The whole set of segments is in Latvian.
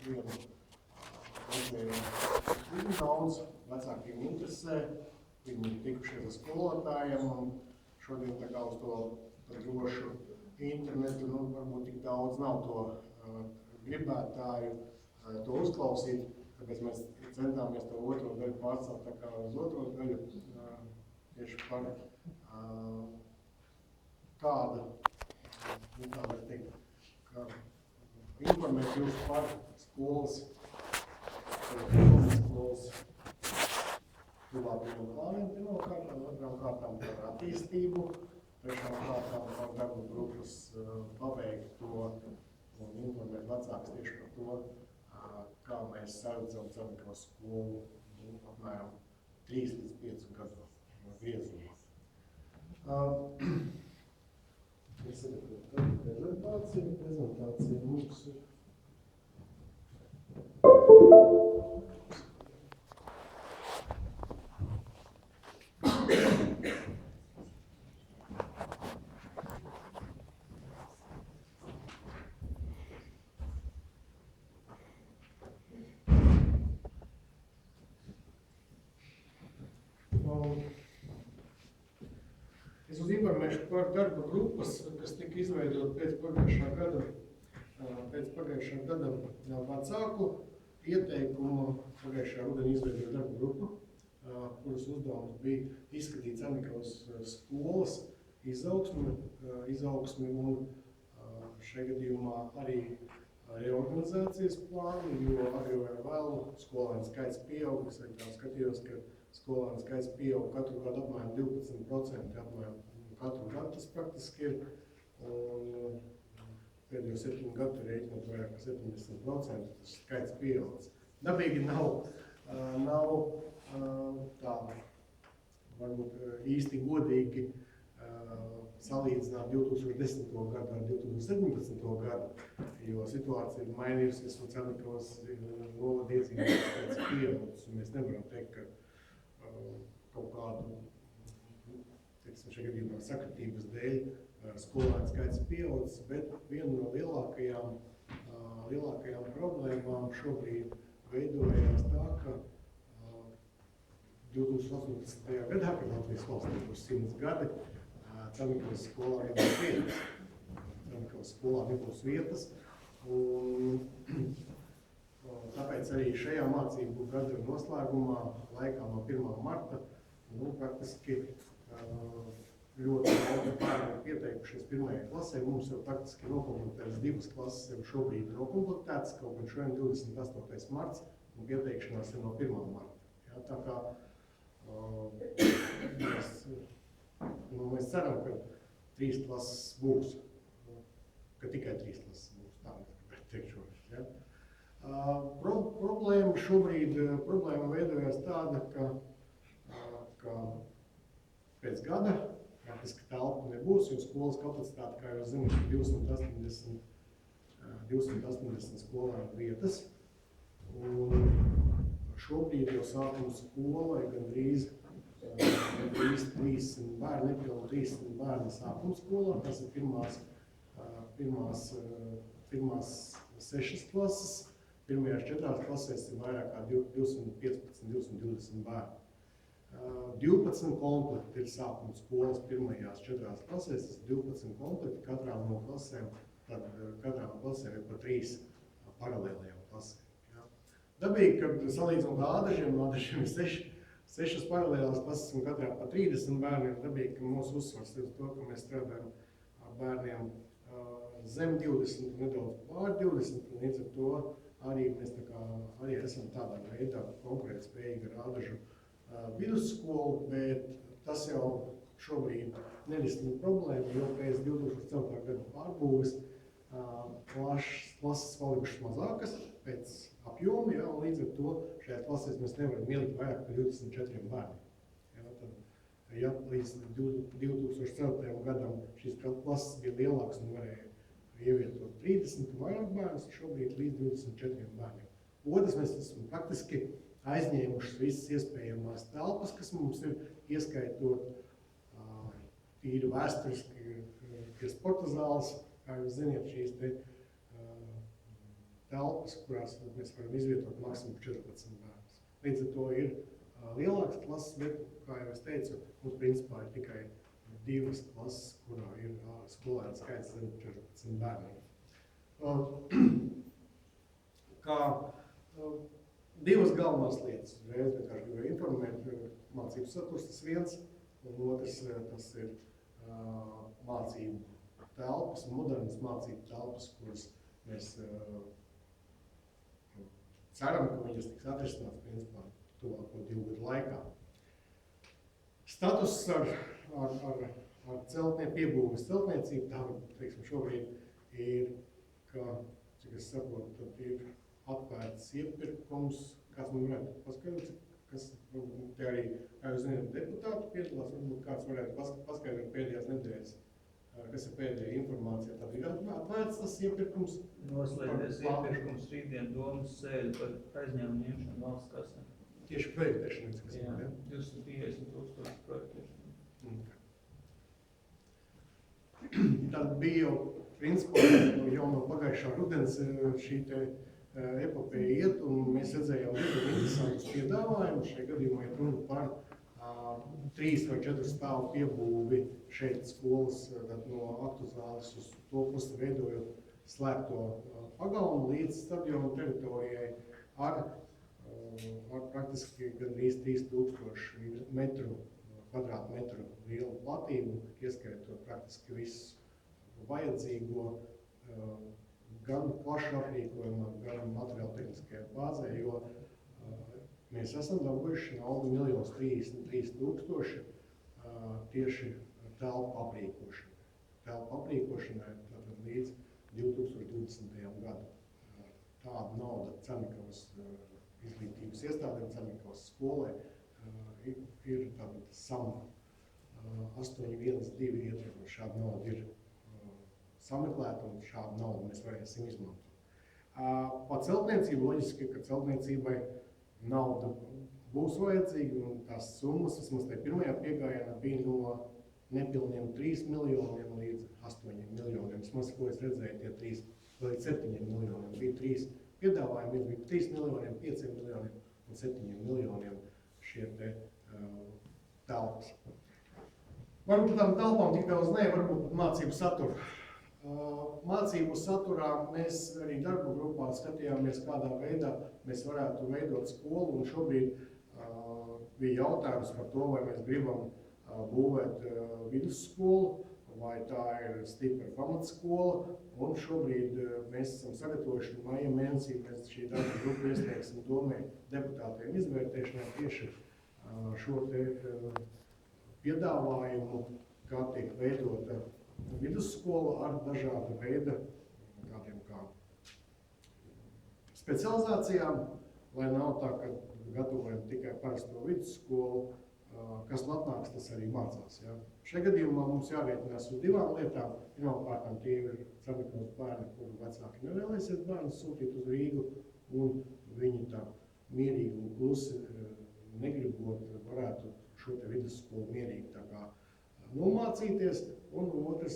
vienu ļoti daudz vecākiem interesē, viņi tikušies ar skolotājiem, un šodien tā kā uz to drošu internetu, varbūt tik daudz nav to gribētāju to uzklausīt, tāpēc mēs centāmies to otro daļu pārcelt tā kā uz otro daļu, tieši par kāda, tā var teikt, kā informēt jūs par skolas tuvākajiem plāniem, pirmkārtām, otrām kārtām par attīstību, trešām kārtām par darba grupas paveikto un informēt vecākus tieši par to, kā mēs saredzam Cernikavas skolu apmēram 3 līdz 5 gadu griezumā. Es sagatavoju prezentācija mums ir. Es uz informēšu par darba grupas, kas tika izveidot pēc pagājušā gada vecāku ieteikumu. Pagājušā rudenī izveidoja darba grupu, kuras uzdevums bija izskatīt Cernikavas skolas izaugsmi un šajā gadījumā arī reorganizācijas plānu, jo agri vai vēlu skolēnu skaits pieaug. Es arī tā skatījos, ka skolēnu skaits pieaug katru gadu apmēram 12%, apmēram katru gadu tas praktiski ir. Un pēdējo 7 gadu rēķinot vairāk par 70%, tas skaits pieaugs. Dabīgi nav tā, varbūt īsti godīgi salīdzināt 2010. Gadu ar 2017. Gadu, jo situācija ir mainījusies un Cernikavas novada iedzīvotāju skaits pieaugs. Mēs nevaram teikt, ka kaut kādu, teiksim, šajā gadījumā sakritības dēļ skolēnu skaits pieaugs, bet viena no lielākajām problēmām šobrīd veidojās tā, ka 2018. gadā, kad Latvijas valstī būs 100 gadi, Cernikavas skolā nebūs vietas, un tāpēc arī šajā mācību gada noslēgumā, laikā no 1. marta, praktiski ļoti daudz bērni ir pieteikušies 1. klasē. Mums jau praktiski nokomplektētas 2 klases jau šobrīd nokomplektētas, kaut gan šodien 28. marts, un pieteikšanās ir no 1. marta. Ja, tā kā mēs ceram, ka 3 klases būs, ka tikai 3 klases būs, tā mēs gribētu teikt šoreiz. Ja. Problēma veidojās tāda, ka pēc gada praktiski telpu nebūs, jo skolas kapacitāte, kā jūs zināt, ir 280 skolēnu vietas. Un šobrīd jau sākuma skolai gandrīz 300 bērni, nepilnīgi 300 bērni sākuma skolā. Tas ir pirmās 6 klases. Pirmajās 4 klasēs ir vairāk kā 215-220 bērni. 12 komplekti ir sākuma skolas pirmajās 4 klasēs, tas ir 12 komplekti katrām no klasēm, tad katrām klasēm ir pa 3 paralēlajām klasēm. Ja. Dabīgi, kad salīdzinot Ādažiem ir 6 paralēlās klases un katrā pa 30 bērniem, dabīgi, ka mūsu uzsvars ir uz to, ka mēs strādājam ar bērniem zem 20 un nedaudz pār 20, un līdz ar to arī mēs arī esam tādā veidā konkurētspējīgi ar Ādažu vidusskolu, bet tas jau šobrīd nerisina problēmu, jo pēc 2004. gada pārbūves klases palikušas mazākas pēc apjoma, ja, un līdz ar to šajā klasēs mēs nevaram ielikt vairāk par 24 bērniem. Ja, tad, ja līdz 2004. gadam šīs klases bija lielākas un varēja ievietot 30 un vairāk bērnus, šobrīd līdz 24 bērniem. Otrs, mēs esam praktiski aizņēmušas visas iespējamās telpas, kas mums ir, ieskaitot tīri vēsturiski sporta zāles, kā jūs ziniet, šīs te telpas, kurās mēs varam izvietot maksimum 14 bērnus. Līdz ar to ir lielākas klases, bet, kā jau es teicu, mums principā ir tikai 2 klases, kurā ir skolēnu skaits zem 14 bērniem. Kā 2 galvenās lietas, uzreiz vienkārši gribēju informēt, mācību saturs tas viens, un otrs tas ir mācību telpas, modernas mācību telpas, kuras mēs ceram, ka viņas tiks atrisināts principā tuvāko 2 gadu laikā. Status ar celtnieku piebūves celtniecību, tā, teiksim, šobrīd ir, ka, cik es saprotu, tad ir atvērts iepirkums, kāds man varētu paskaidrot, kas te arī, kā jūs zināt, deputāti piedalās, varbūt kāds varētu paskaidrot pēdējās nedēļas, kas ir pēdējā informācija. Tad ir atvērts tas iepirkums. Noslēdzies iepirkums rītdien domas sēde par aizņēmumu ņemšanu valsts kasē. Tieši projektēšanas, kas jā, ir, 250,000 projektēšanu. Tad bija jau, principā, jau no pagājušā rudens šī te epopēja iet, un mēs redzējām ļoti interesantus piedāvājumus. Šajā gadījumā ir runa par 3 vai 4 stāvu piebūvi šeit skolas no aktu zāles uz to pusi veidojot slēgto pagalmu līdz stadionu teritorijai ar praktiski gandrīz 3000 kvadrātmetru lielu platību, ieskaitot praktiski visu vajadzīgo gan plašu aprīkojumā, gan materiālu tehniskajā bāzē, jo mēs esam dabūjuši naudu 1,033,000 tieši telpu aprīkošanai. Telpu aprīkošanai tātad līdz 2020. Gadu. Tāda nauda Cernikavas izglītības iestādēm, Cernikavas skolai ir tātad SAM 812 ietvaros. Šāda nauda ir sameklēta un šādu naudu mēs varēsim izmantot. Pa celtniecību loģiski, ka celtniecībai nauda būs vajadzīga un tās summas, vismaz tajā pirmajā piegājienā, bija no nepilniem 3 miljoniem līdz 8 miljoniem. Vismaz, ko es redzēju, tie 3 līdz 7 miljoniem. Bija 3 piedāvājumi, viens bija 3 miljoniem, 5 miljoniem un 7 miljoniem šie te telpas. Varbūt tām telpām tik daudz ne, varbūt pat mācību saturu. Mācību saturā mēs arī darba grupā skatījāmies, kādā veidā mēs varētu veidot skolu, un šobrīd bija jautājums par to, vai mēs gribam būvēt vidusskolu, vai tā ir stipra pamatskola, un šobrīd mēs esam sagatavojuši maija mēnesī, mēs šī darba grupa iesniegsim domai deputātiem izvērtēšanā tieši šo te piedāvājumu, kā tiek veidota vidusskola ar dažāda veida tādiem kā specializācijām, lai nav tā, ka gatavojam tikai parasto vidusskolu, kas atnāks, tas arī mācās. Ja? Šajā gadījumā mums jārēķinās uz 2 lietām. Pirmkārt, tie ir Cernikavas bērni, kuru vecāki nevēlēsies bērnus sūtīt uz Rīgu, un viņi tā mierīgi un klusi negribot varētu šo te vidusskolu mierīgi tā kā nomācīties, un otrs,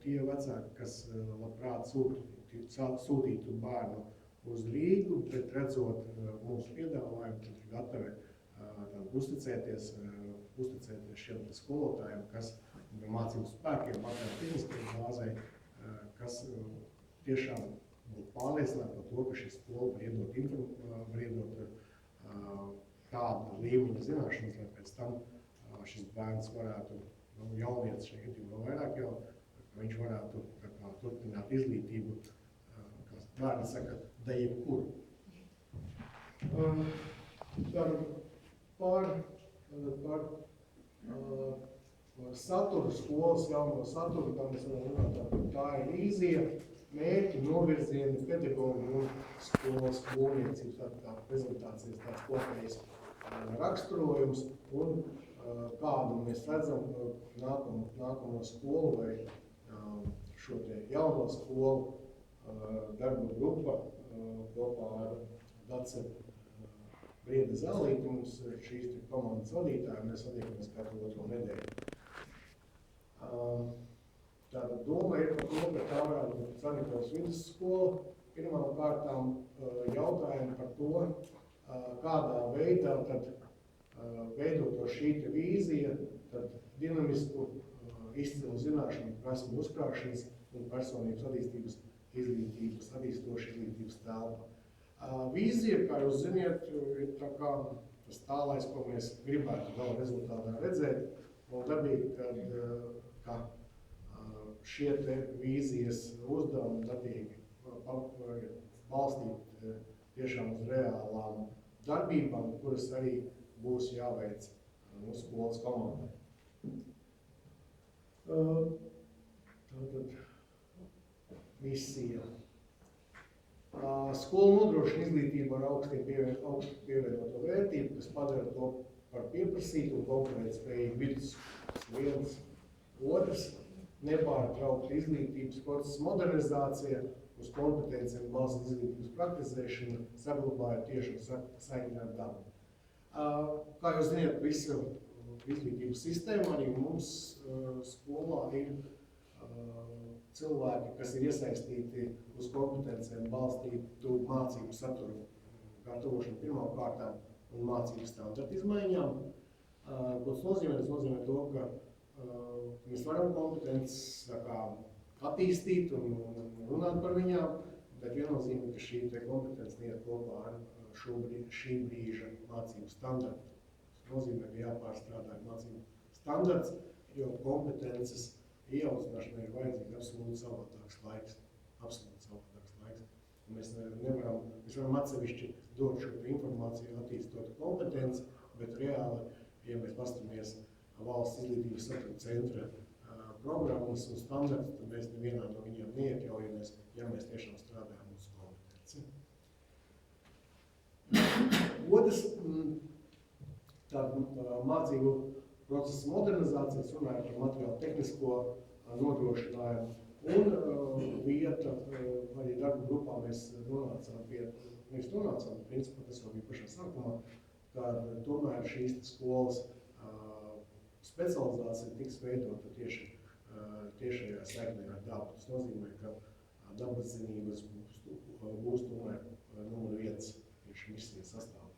tie vecāki, kas labprāt sūtītu bērnu uz Rīgu, bet redzot mūsu piedāvājumu, tad ir gatavi uzticēties šiem skolotājiem, kas mācību spēkiem, materiālu tehniskajai bāzei, kas tiešām būtu pārliecināti par to, ka šī skola var iedot tādu līmeņa zināšanas, lai pēc tam šis bērns varētu, jaunietis šajā gadījumā vairāk jau, ka viņš varētu turpināt izglītību, kā bērni saka, da jebkuru. Par saturu, skolas jauno saturu, kā mēs varam runāt, tā ir vīzija, mērķi, novirzieni, pedagogi un skolas būvniecības, tā prezentācijas tāds kopējs raksturojums un kādu mēs redzam nākamo skolu vai šo te jauno skolu darba grupa kopā ar Dace Brieda Zālīti, mums šīs komandas vadītāji, mēs satiekamies katru otro nedēļu. Tātad doma ir par to, ka tā varētu būt Cernikavas vidusskola, pirmām kārtām jautājumu par to, kādā veidā tad veidoto šī te vīzija, tad dinamisku, izcilu zināšanu, prasmu uzkrāšanas un personības attīstības izglītības, attīstoša izglītības telpa. Vīzija, kā jūs ziniet, ir tā kā tas tālais, ko mēs gribētu vēl rezultātā redzēt, un dabīgi, ka šie te vīzijas uzdevumi dabīgi balstīt tiešām uz reālām darbībām, kuras arī būs jāveic mūsu skolas komandai. Tātad misija. Skola nodrošina izglītību ar augstu pievienoto vērtību, kas padara to par pieprasītu un konkurētspējīgu vidusskolas. Viens. Otrs, nepārtraukta izglītības procesa modernizācija uz kompetencijām balstīta izglītības praktizēšana, saglabājot tieši saikni ar dabu. Kā jūs zināt, visa izglītības sistēma arī mums skolā ir cilvēki, kas ir iesaistīti uz kompetencijām balstītu mācību saturu gatavošanu pirmām kārtām un mācību standartu izmaiņām. Ko tas nozīmē? Tas nozīmē to, ka mēs varam kompetences attīstīt un runāt par viņām, bet viennozīmē, ka šī kompetence neiet kopā ar šī brīža mācību standartu. Tas nozīmē, ka jāpārstrādā mācību standarts, jo kompetences ieaudzināšanai ir vajadzīgs absolūti savādāks laiks. Un mēs varam atsevišķi dot šo informāciju, attīstot kompetenci, bet reāli, ja mēs pastamies valsts izglītības satura centra programmas un standartus, tad mēs nevienā no viņiem neiekļaujamies, ja mēs tiešām strādājam uz kompetenci. Otrs, tāda mācību procesa modernizācijas, runājot par materiālu tehnisko nodrošinājumu. Un vieta, arī darba grupā mēs nonācām pie, principā tas jau bija pašā sākumā, ka tomēr šīs skolas specializācija tiks veidota tiešajā saiknē ar dabu. Tas nozīmē, ka dabas zinības būs tomēr numur 1 tieši misijas sastāvā.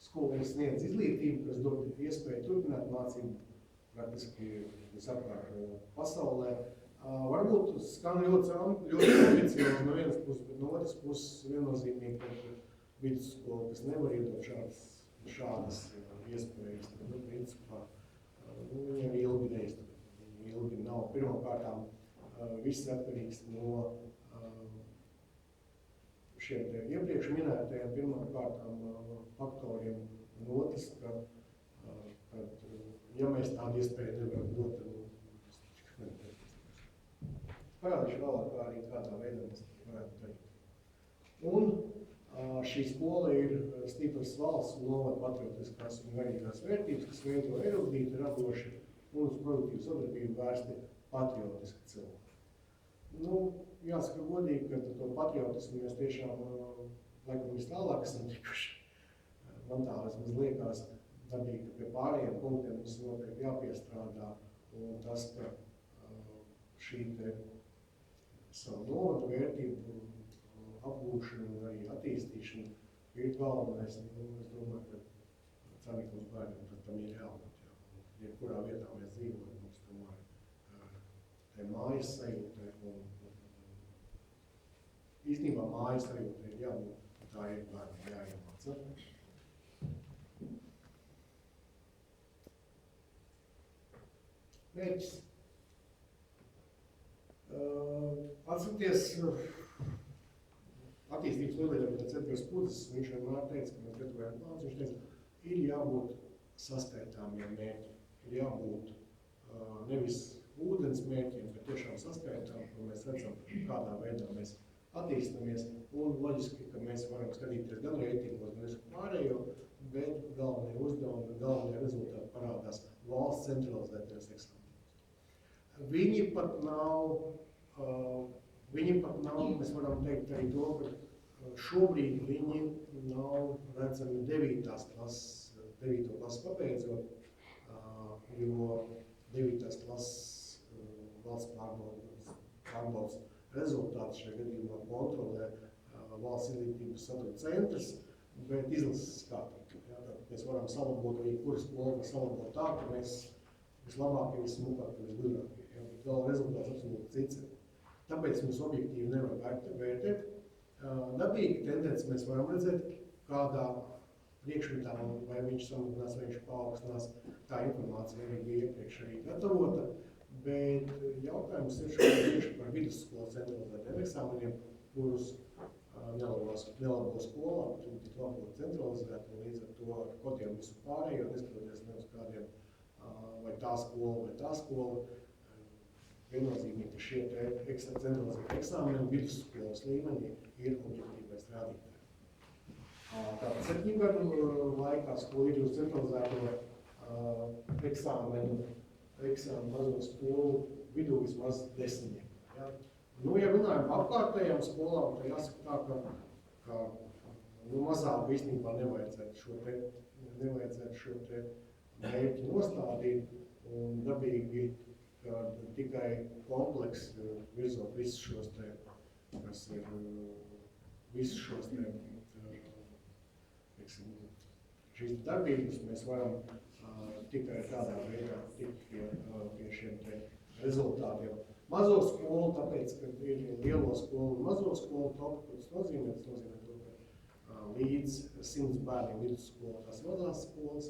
Skola sniedz izglītību, kas dod iespēju turpināt mācību praktiski visapkārt pasaulē. Varbūt skan ļoti ambiciozi no vienas puses, bet no otras puses viennozīmīgi, ka vidusskola, kas nevar iedot šādas iespējas, tad, principā, viņiem ilgi neiztur. Ilgi nav. Pirmkārtām, viss atkarīgs no šiem iepriekš minētajiem pirmkārtām faktoriem, un otrs, ka ja mēs tādu iespēju nevaram dot, tad parādīšu vēlāk, kā arī kādā veidā mēs varētu darīt. Un šī skola ir stipras valsts un novada patriotiskās un garīgās vērtības, kas veido erudīti, radoši un uz produktīvu sadarbību vērsti patriotiski cilvēki. Jāsaka godīgi, ka to patriotismu mēs tiešām laikam vistālāk esam tikuši. Man tā vismaz liekas dabīgi, ka pie pārējiem punktiem mums noteikti jāpiestrādā, un tas, ka šī te savu novadu vērtību apgūšana un arī attīstīšana ir galvenais. Es domāju, ka Caniklas bērniem tad tam ir jābūt. Jebkurā vietā mēs dzīvojam, mums tomēr te mājas sajūta un īstenībā mājas sajūta ir jābūt, tā ir bērniem jāiemāca. Mērķis. Atsakoties attīstības līderiem pēc Edgars Pudzes, viņš vienmēr teica, ka mēs gatavojam plāns, viņš teica, ir jābūt saskaitāmiem mērķiem, ir jābūt nevis ūdens mērķiem, bet tiešām saskaitām, ko mēs redzam, kādā veidā mēs attīstamies, un loģiski, ka mēs varam skatīties gan reitingos, gan visu pārējo, bet galvenie uzdevumi, galvenie rezultāti parādās valsts centralizētajos eksāmenos. Viņi pat nav, mēs varam teikt arī to, ka šobrīd viņi nav redzami 9. klases pabeidzot, jo 9. klases valsts pārbaudas rezultātus šajā gadījumā kontrolē valsts izglītības satura centrs, bet izlases skatītu. Ja, mēs varam salabot, vai kura skola var salabot tā, ka mēs vislabākie, vismukākie, visgudrākie. Ja, bet vēl rezultāts absolūti cits. Tāpēc mums objektīvi nevar vērtēt. Dabīgi tendenci mēs varam redzēt, kādā priekšmetā, vai viņš samazinās, vai viņš paaugstinās. Tā informācija arī bija iepriekš arī gatavota, bet jautājums ir tieši par vidusskolas centralizētiem eksāmeniem, kurus nelabo skolā, tur tik labo centralizēt, un līdz ar to ar kodiem visu pārējo, neskatoties ne uz kādiem, vai tā skola, viennozīmīgi, ka šie centralizēti eksāmeni vidusskolas līmenī ir objektīvais rādītājs. Tātad 7 gadu laikā skola ir uz centralizēto eksāmenu mazo skolu vidū vismaz 10. Ja? Nu, ja runājam par apkārtējām skolām, tad jāsaka tā, ka mazāk īstenībā nevajadzētu šo te mērķi nostādīt, un dabīgi, ka tikai kompleks virzot visus šos te, kas ir visus šos te, šīs darbības, mēs varam tikai tādā veidā tikt pie šiem te rezultātiem. Mazo skolu, tāpēc, ka ir lielo skolu un mazo skolu topu, tas nozīmē to, ka līdz 100 bērniem vidusskola tās mazās skolas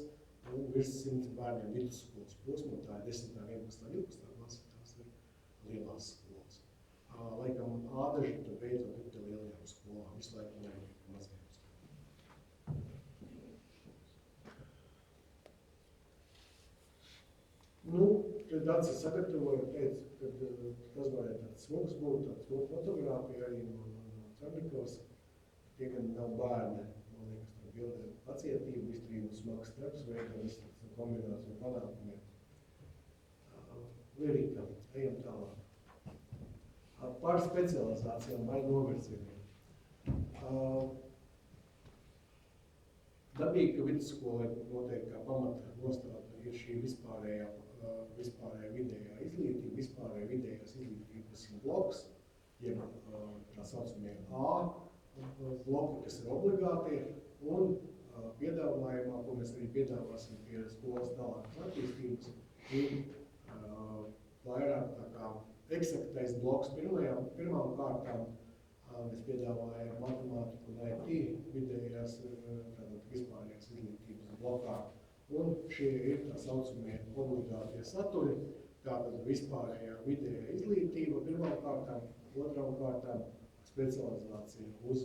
un virs 100 bērniem vidusskolas posmā, tā ir 10, 11, 12 klase, tās ir lielās skolas. Laikam ādaži tad beidzot ir pie lielajām skolām, visu laiku nevajag mazajām skolām. Nu, tad Dācis sagatavoja, teica, ka tas varētu tāds smuks būt, tāds smuks fotogrāfija arī no Cernikavas. Tie, kad nav bērni, man liekas, tā bildē pacietība, izturība un smags darbs, veikams kombināciju panākumiem. Lirika, ejam tālāk. Par specializācijām vai novirzieniem. Dabīgi, ka vidusskolai noteikti kā pamata nostāda ir šī vispārējā vidējā izglītība, vispārējā vidējās izglītības bloks, jeb tā saucamie A bloki, kas ir obligātie, un piedāvājumā, ko mēs arī piedāvāsim pie skolas tālākas attīstības, ir vairāk tā kā eksaktais bloks pirmām kārtām. Mēs piedāvājam matemātiku un IT vidējās, tātad vispārējās izglītības blokā. Un šie ir tā saucamie obligātie saturi, tātad vispārējā vidējā izglītība pirmām kārtām, otrām kārtām specializācija uz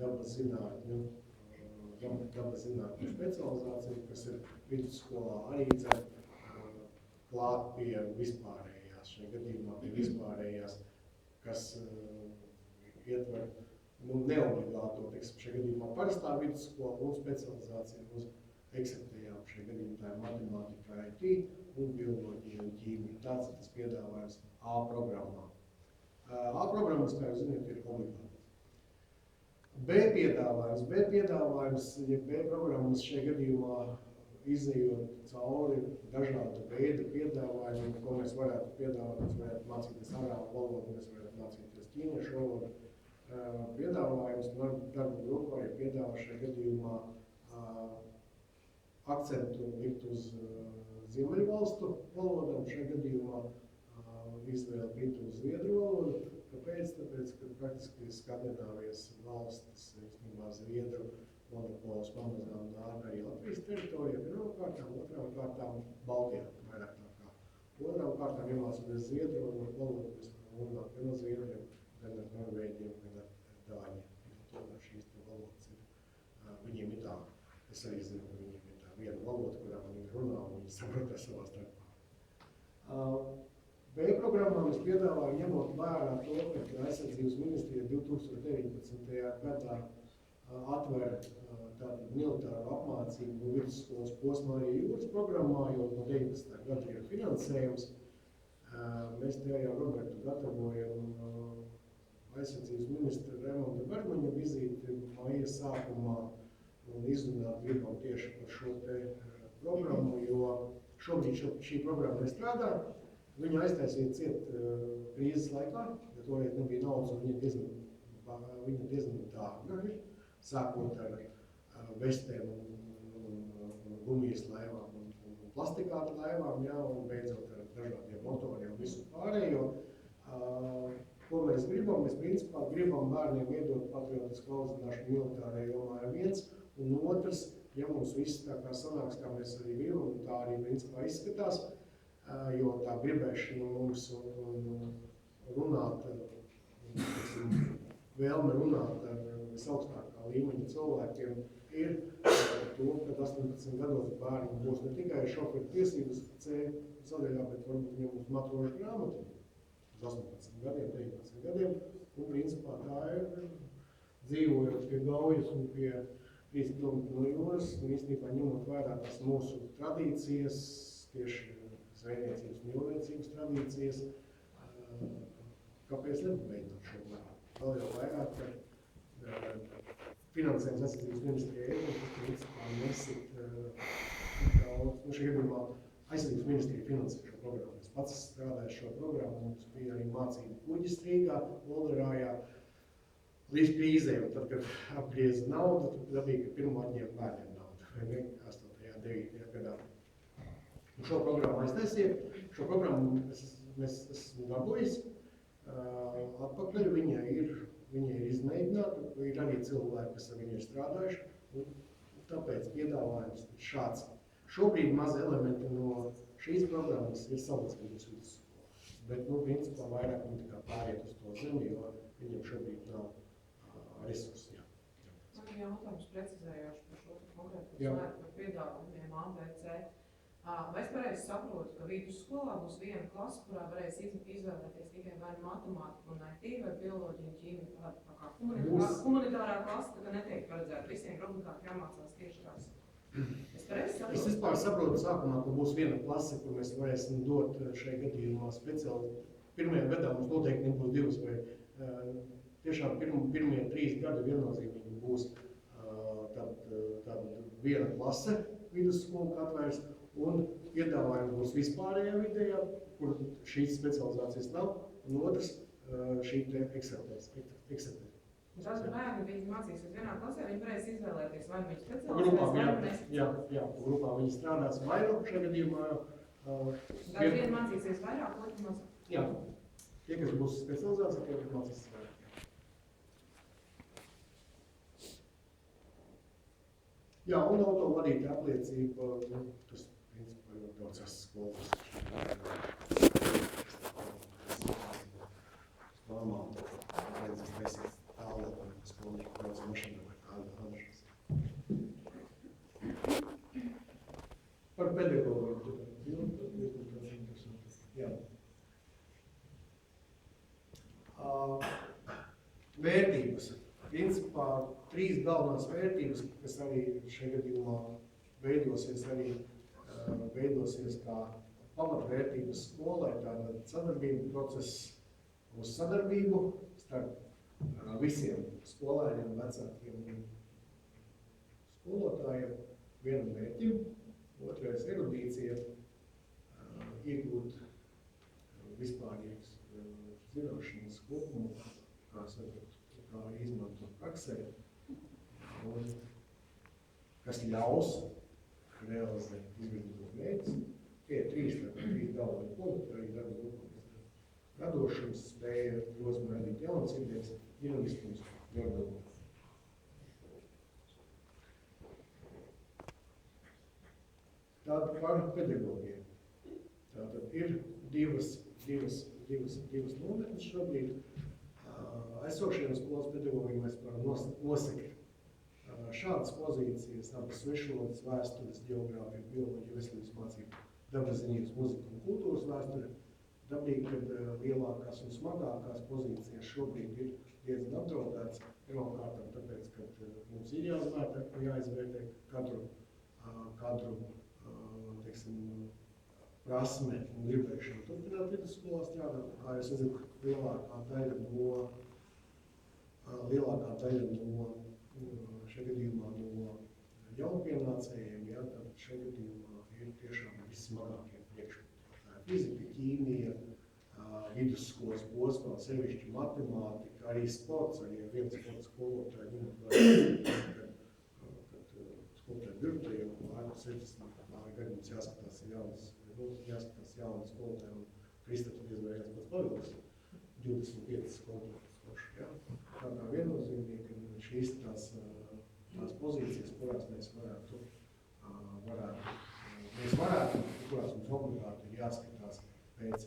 dabas zinātņu specializāciju, kas ir vidusskolā arī klāt pie vispārējās, šajā gadījumā pie vispārējās, kas ietver neobligāto, šajā gadījumā parastā vidusskola un specializācija uz eksaktajām, šajā gadījumā tā ir matemātika, IT un bioloģija un ķīmija. Tāds ir tas piedāvājums A programmā. A programmas, kā jūs zināt, ir obligāti. B piedāvājums, ja B programmas šajā gadījumā izejot cauri dažādu veidu piedāvājumiem, ko mēs varētu piedāvāt, mēs varētu mācīties arābu valodu, mēs varētu mācīties ķīniešu valodu. Piedāvājums darba grupā ir piedāvā šajā gadījumā akcentu likt uz Ziemeļvalstu valodām, šajā gadījumā izvēle krita uz zviedru valodu. Kāpēc? Tāpēc, ka praktiski Skandināvijas valstis, īstenībā zviedru monopols pamazām nāk arī Latvijas teritorijā, pirmām kārtām, otrām kārtām Baltijā, vairāk tā kā. Otrām kārtām iemācāmies zviedru valodu, mēs varam runāt gan ar zviedriem, gan ar norvēģiem, gan ar dāņiem. Tomēr šīs valodas ir, viņiem ir tā, es arī zinu, ka viņiem ir tā viena valoda, kurā viņi runā un viņi saprot ar savā starpā. B programmā mēs piedāvājam ņemot vērā to, ka aizsardzības ministrija 2019. gadā atver tādu militāru apmācību vidusskolas posmā arī jūras programmā, jo no 19. gada ir finansējums. Mēs te jau Robertu gatavojam aizsardzības ministra Raimonda Bergmaņa vizīti maija sākumā un izrunāt gribam tieši par šo te programmu, jo šobrīd šī programma nestrādā. Viņu aiztaisīja ciet krīzes laikā, jo toreiz nebija naudas, un viņa diezgan dārga ir, sākot ar vestēm un gumijas laivām un plastikāta laivām, jā, un beidzot ar dažādiem motoriem un visu pārējo. Ko mēs gribam? Mēs principā gribam bērniem iedot patriotisku audzināšanu militārajā jomā ir viens, un otrs, ja mums viss tā kā sanāks, kā mēs arī gribam, un tā arī principā izskatās, jo tā gribēšana mums un runāt, vēlme runāt ar visaugstākā līmeņa cilvēkiem ir to, ka 18 gados bērni būs ne tikai šoferu tiesības C sadaļā, bet varbūt viņam būs matrošu grāmatu uz 18 gadiem, 19 gadiem, un principā tā ir dzīvojot pie Gaujas un pie 3 km no jūras, un īstenībā ņemot vērā tās mūsu tradīcijas, tieši zvejniecības un jūrniecības tradīcijas, kāpēc nepabeidot šo plānu? Vēl jau vairāk, ka finansējums aizsardzības ministrijai ir, un principā nesit daudz, šajā gadījumā aizsardzības ministrija finansē šo programmu. Es pats strādāju šo programmu, mums bija arī mācību kuģis Rīgā, Olderājā, līdz krīzē, un tad, kad apgrieza naudu, tad dabīja, ka pirmo atņēma bērniem naudu, vai ne, 8. 9. gadā. Un šo programmu aiztaisīja, šo programmu mēs esmu dabūjis atpakaļ, viņa ir izmēģināta, ir arī cilvēki, kas ar viņu ir strādājuši, un tāpēc piedāvājums ir šāds. Šobrīd maz elementi no šīs programmas ir Salacgrības vidusskola, bet, principā vairāk viņi tā kā pāriet uz to zemi, jo viņiem šobrīd nav resursi. Man ir jautājums precizējoši par šo konkrētu slēgu par piedāvājumiem ABC. Vai es pareizi saprotu, ka vidusskolā būs viena klase, kurā varēs izvēlēties tikai vai matemātiku un IT vai bioloģiju un ķīmiju, tā kā humanitārā klase, tā kā netiek paredzēta visiem obligāti jāmācās tieši tās? Es pareizi saprotu? Es vispār saprotu sākumā, ka būs viena klase, kur mēs varēsim dot šai gadījumā speciāli. Pirmajā gadā mums noteikti nebūs divas vai tiešām pirmie 3 gadi viennozīmīgi būs tāda viena klase vidusskola katvērs, un piedāvājumi būs vispārējā vidējā, kur šīs specializācijas nav, un otrs šī te Excel. Tās bērni, viņi mācīsies vienā klasē, viņi varēs izvēlēties, vai viņi specializēs, vai mēs. Jā, grupā viņi strādās vairāk šajā gadījumā. Tad viena mācīsies vairāk, otru mazāk. Jā, tie, kas būs specializācija, tie mācīsies vairāk. Jā, un autovadītāja apliecība, tas, principā, ļoti daudz skolas. Normāli, vajadzēs taisīt tālāk, skolu daudz mašīnu vai tādas. Par pedagogiem. Jā. Vērtības. Principā 3 galvenās vērtības, kas arī šajā gadījumā veidosies kā pamatvērtības skolai, tātad sadarbība process uz sadarbību starp visiem skolēniem, vecākiem un skolotājiem, vienam mērķim, otrais erudīcija, iegūt vispārīgas zināšanas kopumu, kā izmantot praksē, un kas ļaus realizēt izvirzītos mērķus. Tie 3 galvenie punkti, arī darba grupā. Radošums, spēja drosmi radīt jaunas idejas, dinamiskums, nodomu. Tātad par pedagogiem. Tātad ir divas nometnes šobrīd. Aizsošajiem skolas pedagogiem mēs varam nosekt šādas pozīcijas, abas svešvalodas, vēstures, geogrāfija, bioloģija, veselības mācība, dabazinības, muzika un kultūras vēsture. Dabīgi, kad lielākās un smagākās pozīcijas šobrīd ir diezgan apdraudētas. Pirmkārt, tāpēc, ka mums ir jāizvērtē katru prasme un gribēšanu turpināt vidusskolā strādāt. Kā jūs redzat, lielākā daļa no šajā gadījumā no jaunpienācējiem, tad šajā gadījumā ir tiešām vissmagākie priekšmeti. Tā fizika, ķīmija, vidusskolas posmā, sevišķi matemātika, arī sports, arī viens sports skolotāji, ņemot vērā, kad skolotāji birtē jau vairāk 60 gadi mums jāskatās jaunas skolotāji, un Kristap diez vai viens pats pavilks 25 skolotājas. Ja? Tādā viennozīmīgi, ka šīs tās pozīcijas, kurās mēs varētu, kurās mums obligāti ir jāskatās pēc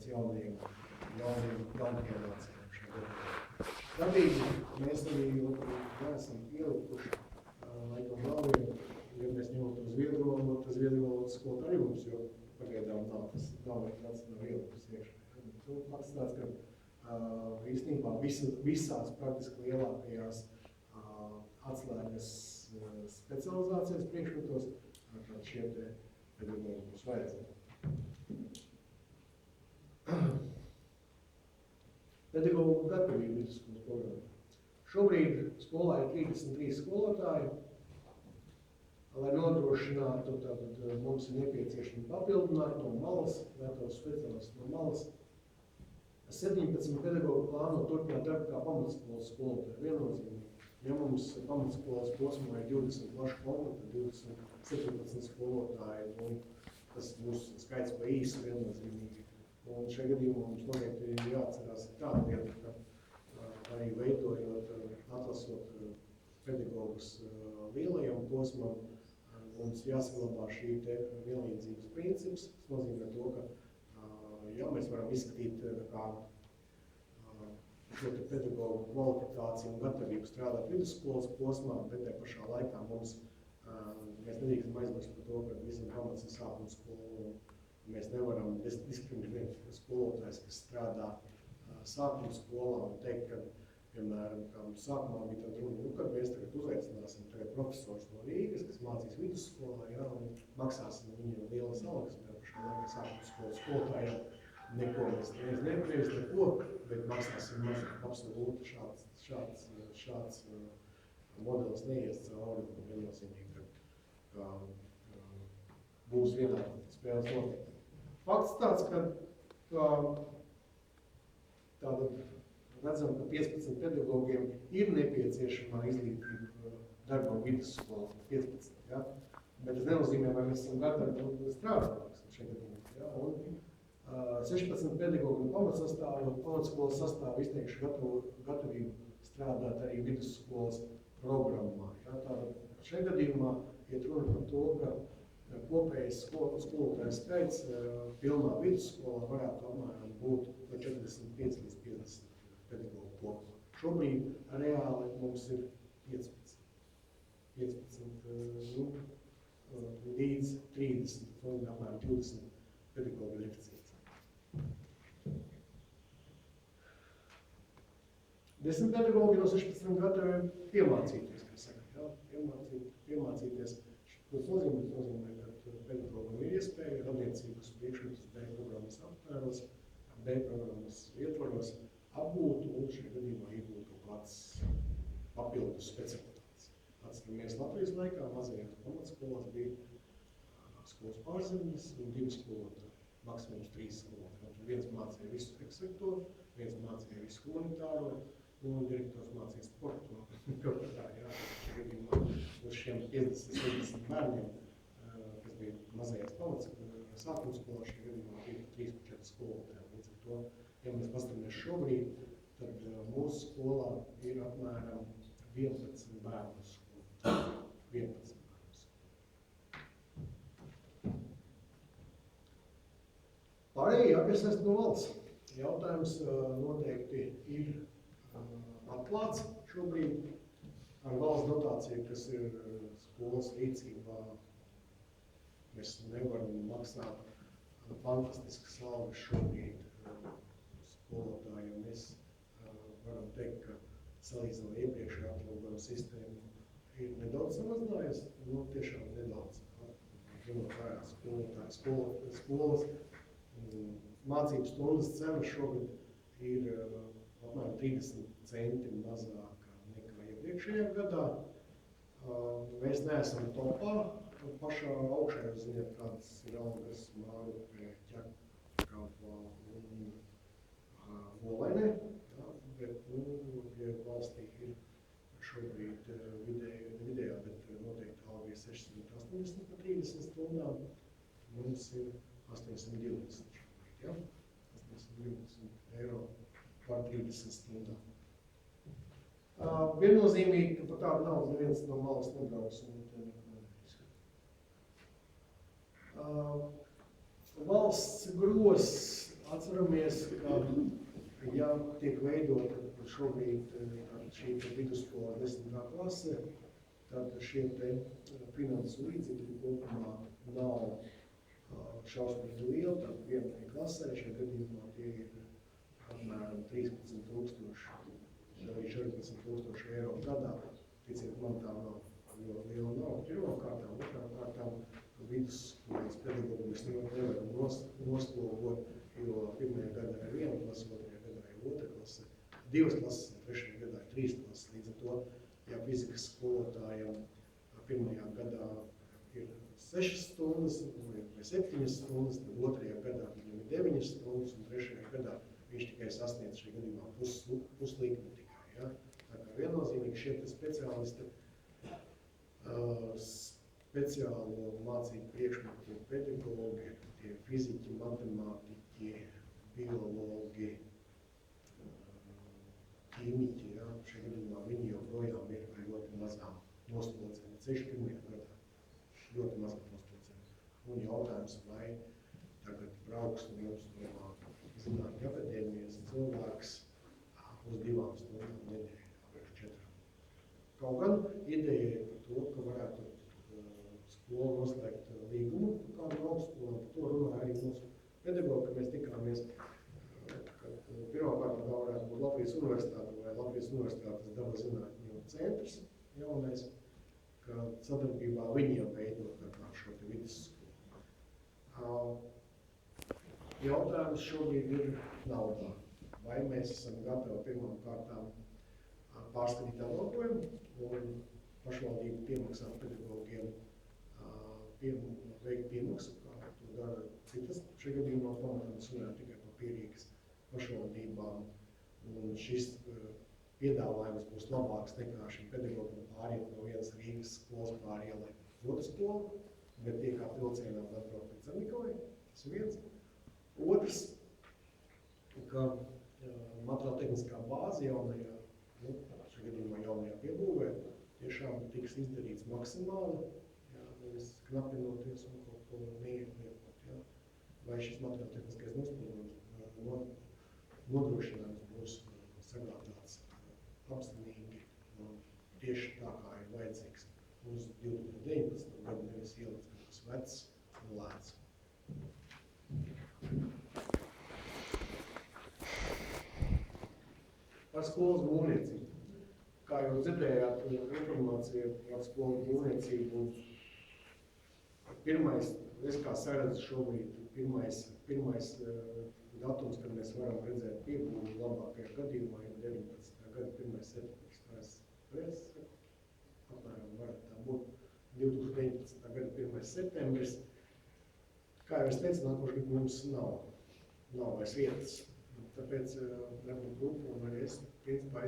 jauniem pienācējiem šajā gadījumā. Dabīgi mēs arī neesam ielikuši, laikam vēl vienu, ja mēs ņemot to zviedru valodas skolu arī mums, jo pagaidām nav ielikusi iekšā. Fakts tāds, ka īstenībā visās praktiski lielākajās atslēgas specializācijas priekšmetos, tad šie te pedagogi būs vajadzīgi. Pedagogu gatavību vidusskolas programmā. Šobrīd skolā ir 33 skolotāji. Lai nodrošinātu, tad mums ir nepieciešami papildināt no malas, gatavs speciālists no malas. 17 pedagogu plāno turpināt darbu kā pamatskolas skolotāji. Viennozīmīgi. Ja mums pamatskolas posmā ir 20 plašu komplektu, 17 skolotāji, un tas būs skaits pa īsu viennozīmīgi. Un šajā gadījumā mums noteikti ir jāatcerās tāda lieta, ka arī veidojot, atlasot pedagogus lielajam posmam, mums jāsaglabā šī te vienlīdzības princips. Tas nozīmē to, ka mēs varam izskatīt kā šo te pedagogu kvalifikāciju un gatavību strādāt vidusskolas posmā, bet te pašā laikā mēs nedrīkstam aizmirst par to, ka visiem pamats ir sākuma skola. Mēs nevaram diskriminēt skolotājs, kas strādā sākuma skolā un teikt, ka, piemēram, kā mums sākumā bija tāda runa, kad mēs tagad uzaicināsim profesors no Rīgas, kas mācīs vidusskolā, un maksāsim viņiem lielas algas, bet pašā laikā sākuma skolas skolotājiem neko mēs nepriest neko, bet maksāsim mazāk. Absolūti šāds modelis neies cauri, un viennozīmīgi, ka būs vienādi spēles noteikti. Fakts tāds, ka redzam, ka 15 pedagogiem ir nepieciešamā izglītība darbam vidusskolā, 15, ja? Bet tas nenozīmē, vai mēs esam gatavi strādāt šajā gadījumā. Ja? Un 16 pedagogi un pamatskolas sastāvu izteikšu gatavību strādāt arī vidusskolas programmā. Ja? Tātad šajā gadījumā iet runa par to, ka kopējais skolotāju skaits pilnā vidusskolā varētu apmēram būt no 45 līdz 50 pedagogu kopumā. Šobrīd reāli mums ir 15 līdz 30, un apmēram 20 pedagogu deficīts. 10 pedagogi no 16 gatavi piemācīties, kā saka, piemācīties. Tas nozīmē, ka pedagogam ir iespēja attiecīgus priekšmetus B programmas aptvēros, B programmas ietvaros apgūt un šajā gadījumā iegūt kaut kāds papildus specialitātes. Atceramies Latvijas laikā, mazajās pamatskolās bija skolas pārziņas un 2 skolotāji, maksimums 3 skolotāji. Viens mācīja visu eksektoru, viens mācīja visu humanitāro, un direktors mācīja sportu. Kaut kā tā, šajā gadījumā uz šiem 50-70 bērniem, kas bija mazajās sākuma skolā, šajā gadījumā bija 3-4 skolotāji. Līdz ar to, ja mēs paskatāmies šobrīd, tad mūsu skolā ir apmēram 11 bērnu skolu. 11 bērnu skolu. Pārējie jāpiesaist no valsts. Jautājums noteikti ir atklāts šobrīd ar valsts dotāciju, kas ir skolas rīcībā. Mēs nevaram maksāt fantastiskas algas šobrīd skolotājiem. Mēs varam teikt, ka salīdzinot iepriekšējā atalgojuma sistēmu ir nedaudz samazinājies, tiešām nedaudz. Ņemot vērā skolas mācību stundas cena šogad ir apmēram 30 centi mazāka nekā iepriekšējā gadā. Mēs neesam topā pašā augšā jūs zināt, kādas ir algas Mārupē, Ķekavā un Olainē, ja, bet, ja valstī ir šobrīd vidējā, bet noteikti alga ir 680 par 30 stundām, mums ir 820 šobrīd, ja, 820 eiro par 30 stundām. Viennozīmīgi, ka par tādu naudu neviens no malas nebrauks un te neko nedarīs. Valsts gros atceramies, ka ja tiek veidota šobrīd šī vidusskola 10. klase, tad šie te finansu līdzekļi kopumā nav šausmīgi lieli, tad vienai klasē šajā gadījumā tie ir apmēram 13,000 arī 14,000 eiro gadā. Ticiet, man tā nav liela nauda. Pirmkārtām, otrām kārtām vidusskolas pedagogus nevaram noslogot, jo pirmajā gadā ir viena klase, otrajā gadā ir otra klase, divas klases, trešajā gadā ir trīs klases. Līdz ar to, ja fizikas skolotājiem pirmajā gadā ir 6 stundas vai 7 stundas, tad otrajā gadā viņam ir 9 stundas un trešajā gadā viņš tikai sasniedz šajā gadījumā puslīkni tikai. Ja? Tā kā viennozīmīgi šie speciālisti speciālo mācību priekšmetu pedagogi, tie fiziķi, matemātiķi, biologi, ķīmiķi, ja? Šajā gadījumā viņi joprojām ir ar ļoti mazām noslodzēm, ceļš pirmajā gadā, ļoti mazām noslodzēm. Un jautājums, vai tagad brauks un jums no zinātņu akadēmijas cilvēks uz 2 stundām nedēļā vai 4. Kaut gan ideja ir par to, ka varētu skolu noslēgt līgumu kādu augstskolām, par to runāja arī mūsu pedagogi, ka mēs tikāmies, ka pirmkārt tā varētu būt Latvijas universitāte vai Latvijas universitātes dabas zinātņu centrs jaunais, ka sadarbībā viņiem veidot šo te vidusskolu. Jautājums šobrīd ir naudā. Vai mēs esam gatavi pirmām kārtām pārskatīt algojumu un pašvaldību piemaksāt pedagogiem veikt piemaksu, kā to dara citas. Šajā gadījumā pamatā mēs runājam tikai par pierīgas pašvaldībām. Un šis piedāvājums būs labāks nekā šim pedagogam pāriet no vienas Rīgas skolas pārielai uz otru skolu, bet tie kā vilcienā atbraukt līdz Zemnikovai. Tas ir viens. Otrs, ka materiāla tehniskā bāze jaunajā, šajā gadījumā jaunajā piebūvē, tiešām tiks izdarīts maksimāli, nevis knapinoties un kaut ko neiekliekot. Ja? Vai šis materiāla tehniskais nodrošinājums būs sagādāts apzinīgi tieši tā, kā ir vajadzīgs uz 2019. gadu, nevis ielikts kaut kas vecs un lēts. Par skolas būvniecību. Kā jau dzirdējāt, informācija par skolas būvniecību. Pirmais, es kā saredzu šobrīd, pirmais datums, kad mēs varam redzēt piebūvi labākajā gadījumā, ir 19. gada 1. septembris. Apmēram varētu tā būt 2019. gada 1. septembris. Kā jau es teicu, nākošais mums nav vairs vietas. Tāpēc darba grupa un arī es, principā,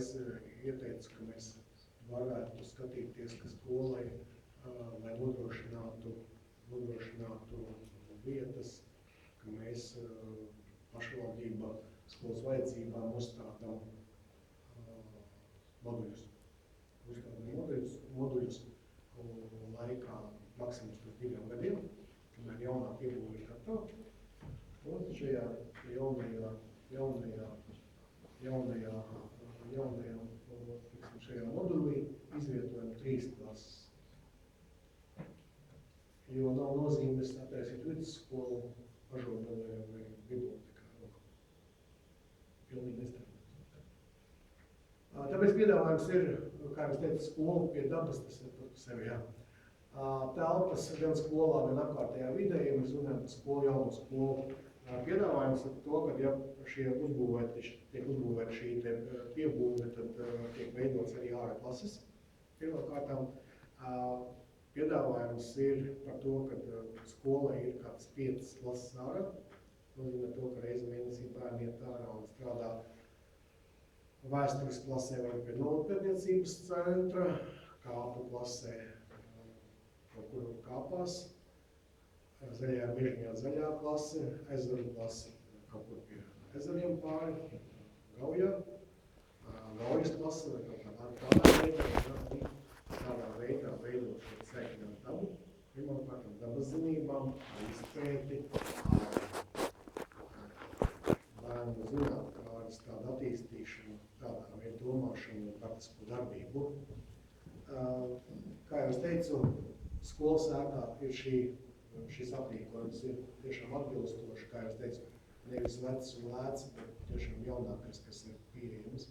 ieteicu, ka mēs varētu skatīties, ka skolai, lai nodrošinātu vietas, ka mēs pašvaldībā skolas vajadzībām uzstādām moduļus. Moduļus laikā maksimums uz 2 gadiem, kamēr jaunā piebūve ir gatava. Un šajā šajā modulī izvietojam 3 klases. Jo nav nozīmes attaisīt vidusskolu pašvaldībā vai bibliotekā. Pilnīgi nestrādāt. Tāpēc piedāvājums ir, kā es teicu, skola pie dabas, tas ir par sevi, jā. Telpas gan skolā, gan apkārtējā vidē, ja mēs runājam par skolu, jauno skolu. Piedāvājums ir to, ka ja tiek uzbūvēta šī piebūve, tad tiek veidots arī ārā klases. Pirmkārtām, Piedāvājums ir par to, ka skolai ir kāds 5 klases ārā. Nozīmē to, ka reizi mēnesī bērni iet ārā un strādā vēstures klasē vai pie novatpētniecības centra, kāpu klasē kaut kur kāpās, zaļajā mežiņā zaļā klase, ezeru klase kaut kur pie ezeriem pāri, Gaujā, Gaujas klase vai kaut kādā veidā, tādā veidā veidot šo saikni ar dabu, pirmkārt ar dabas zinībām, ar izpēti, bērnu zinātkāras tādu attīstīšanu, tādā veidā domāšanu un praktisku darbību. Kā jau es teicu, skolas ēkā ir šis aprīkojums ir tiešām atbilstoši, kā jau es teicu, nevis vecs un lēts, bet tiešām jaunākais, kas ir pieejams.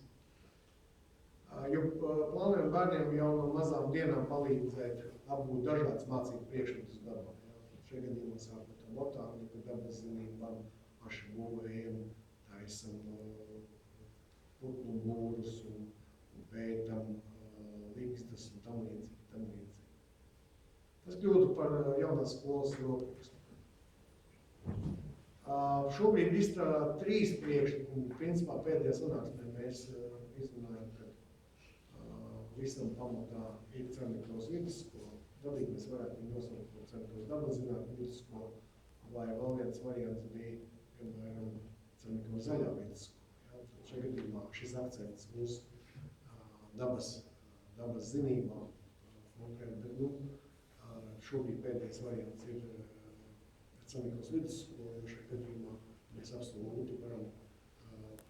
Jo plānojam bērniem jau no mazām dienām palīdzēt apgūt dažādas mācību priekšmetus darbā. Šajā gadījumā sākot ar botāniku, dabas zinībām, paši būvējam, taisam putnu būrus un pētam ligzdas un tam līdzīgi. Tas kļūtu par jaunās skolas rokrakstu. Šobrīd izstrādāt 3 priekšlikumu. Principā pēdējā sanāksmē mēs izrunājam, ka visam pamatā ir Cernikavas vidusskola. Dabīgi mēs varētu viņu nosaukt par Cernikavas dabaszinātņu vidusskolu, vai vēl viens variants bija, piemēram, Cernikavas zaļā vidusskola. Šajā gadījumā šis akcents uz dabas zinībām konkrēti, bet šobrīd pēdējais variants ir Cernikavas vidusskola, jo šajā gadījumā mēs absolūti varam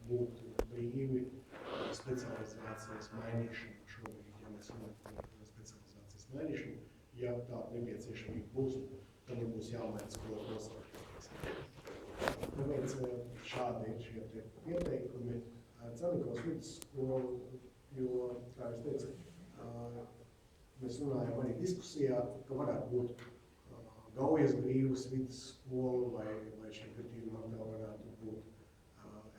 būt brīvi specializācijas mainīšanu šobrīd, ja mēs runājam par specializācijas mainīšanu, ja tā nepieciešamība būs, tad būs jāmaina skola nosauktās. Tāpēc šādi ir šie pieteikumi. Cernikavas vidusskola, jo, kā es teicu, mēs runājam arī diskusijā, ka varētu būt Gaujas brīvas vidusskola vai šī gadījumā vēl varētu būt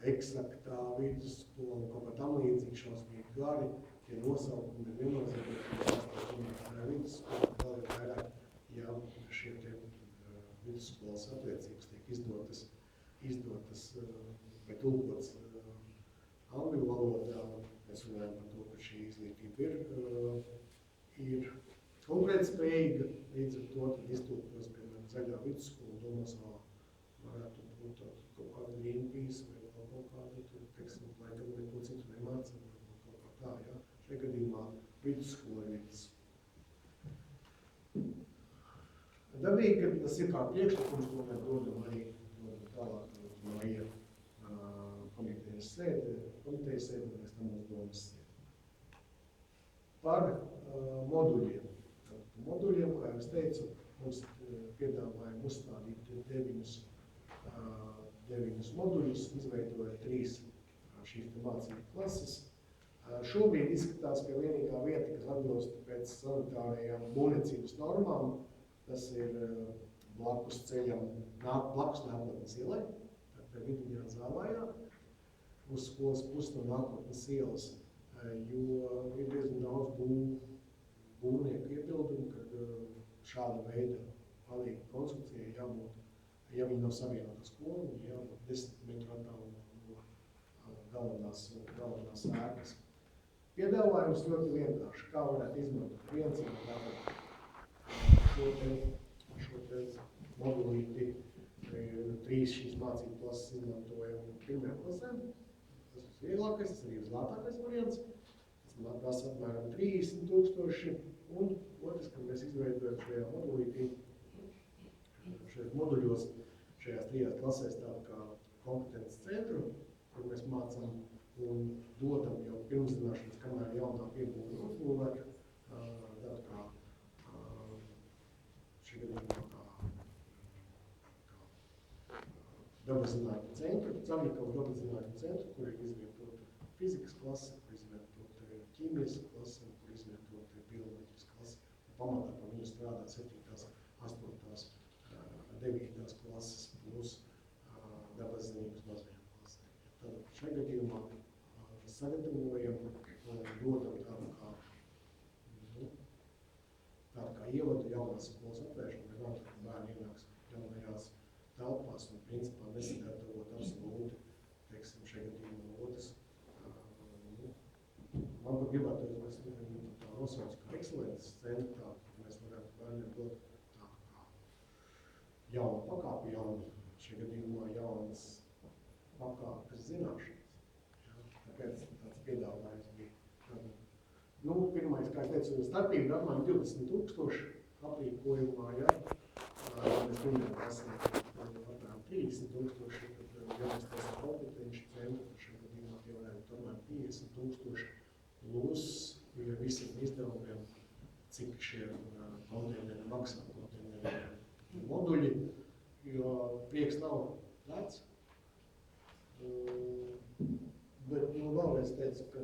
eksaktā vidusskola un kaut kā tam līdzīgi šausmīgi gari. Tie nosaukumi ir nenozīmīgi, ka vidusskola vēl ir vairāk, ja šie vidusskolas apliecības tiek izdotas vai tulkots angļu valodā. Mēs runājam par to, ka šī izglītība ir konkurētspējīga, līdz ar to tad iztulkos, piemēram, zaļā vidusskola, domāsā varētu būt kaut kāda Greenpeace vai kaut kāda, teiksim, laikam neko citu nemāca, kaut kā tā, jā. Šajā gadījumā vidusskola ir vidusskola. Dabīgi, ka tas ir kā priekšlikums, ko mēs dodam arī tālāk māja komitejas sēde, un mēs tam uzdomas sēde. Par moduļiem. Moduļiem, kā es teicu, mums piedāvājam uzstādīt 9 moduļus, izveidojot 3 šīs mācību klases. Šobrīd izskatās, ka vienīgā vieta, kas atbilst pēc sanitārajām būvniecības normām, tas ir blakus ceļam, blakus Nākotnes ielai, pie Viduņā Zālājā, uz skolas pusi no Nākotnes ielas, jo ir diezgan daudz būvnieku iebildumu, ka šāda veida palīga konstrukcijai jābūt, ja viņi nav savienota skolu, jābūt 10 metru attālumā no galvenās ēkas. Piedāvājums ļoti vienkārši, kā varētu izmantot viens šo te modulīti, 3 šīs mācību klases izmantojam pirmajā klasē. Tas ir vieglākais, tas arī vislētākais variants. Tas prasa apmēram 30,000, un otrs, ka mēs izveidojam šajā modulītī, šajos moduļos, šajās 3 klasēs tādu kā kompetences centru, kur mēs mācām un dodam jau pirmszināšanas, kamēr jaunā piebūve nofūvēta, tādu kā šī gadījumā dabaszinātņu centru, Cernikavas dabaszinātņu centru, kur ir izvietota fizikas klase, kur izvietota ķīmijas klase, kur izvietota bioloģijas klase. Pamatā par viņu strādā 7., 8., 9. klases plus dabaszinības mazajām klasēm. Tad šajā gadījumā sagatavojam, dodam tādu kā ievadu jaunās skolas atvēršana, vienalga, ka bērni ienāks jaunajās telpās un principā nesagatavot absolūti, teiksim, šajā gadījumā otrs. Man pat gribētu, mēs tā nosauc kā ekscelences centrā, mēs varētu bērniem dot tā kā jaunu pakāpi, šajā gadījumā jaunas pakāpes zināšanas. Ja? Tāpēc tāds piedāvājums bija. Nu, pirmais, kā es teicu, starpība ir apmēram 20,000 aprīkojumā, ja? Mēs viņam esam apmēram 30,000, tad ja mēs taisam kompetenci centru, tad šajā gadījumā tie varētu apmēram 50,000 plus visiem izdevumiem, cik šie konteineri maksā, konteineri moduļi, jo prieks nav lēts. Bet, nu, vēlreiz teicu, ka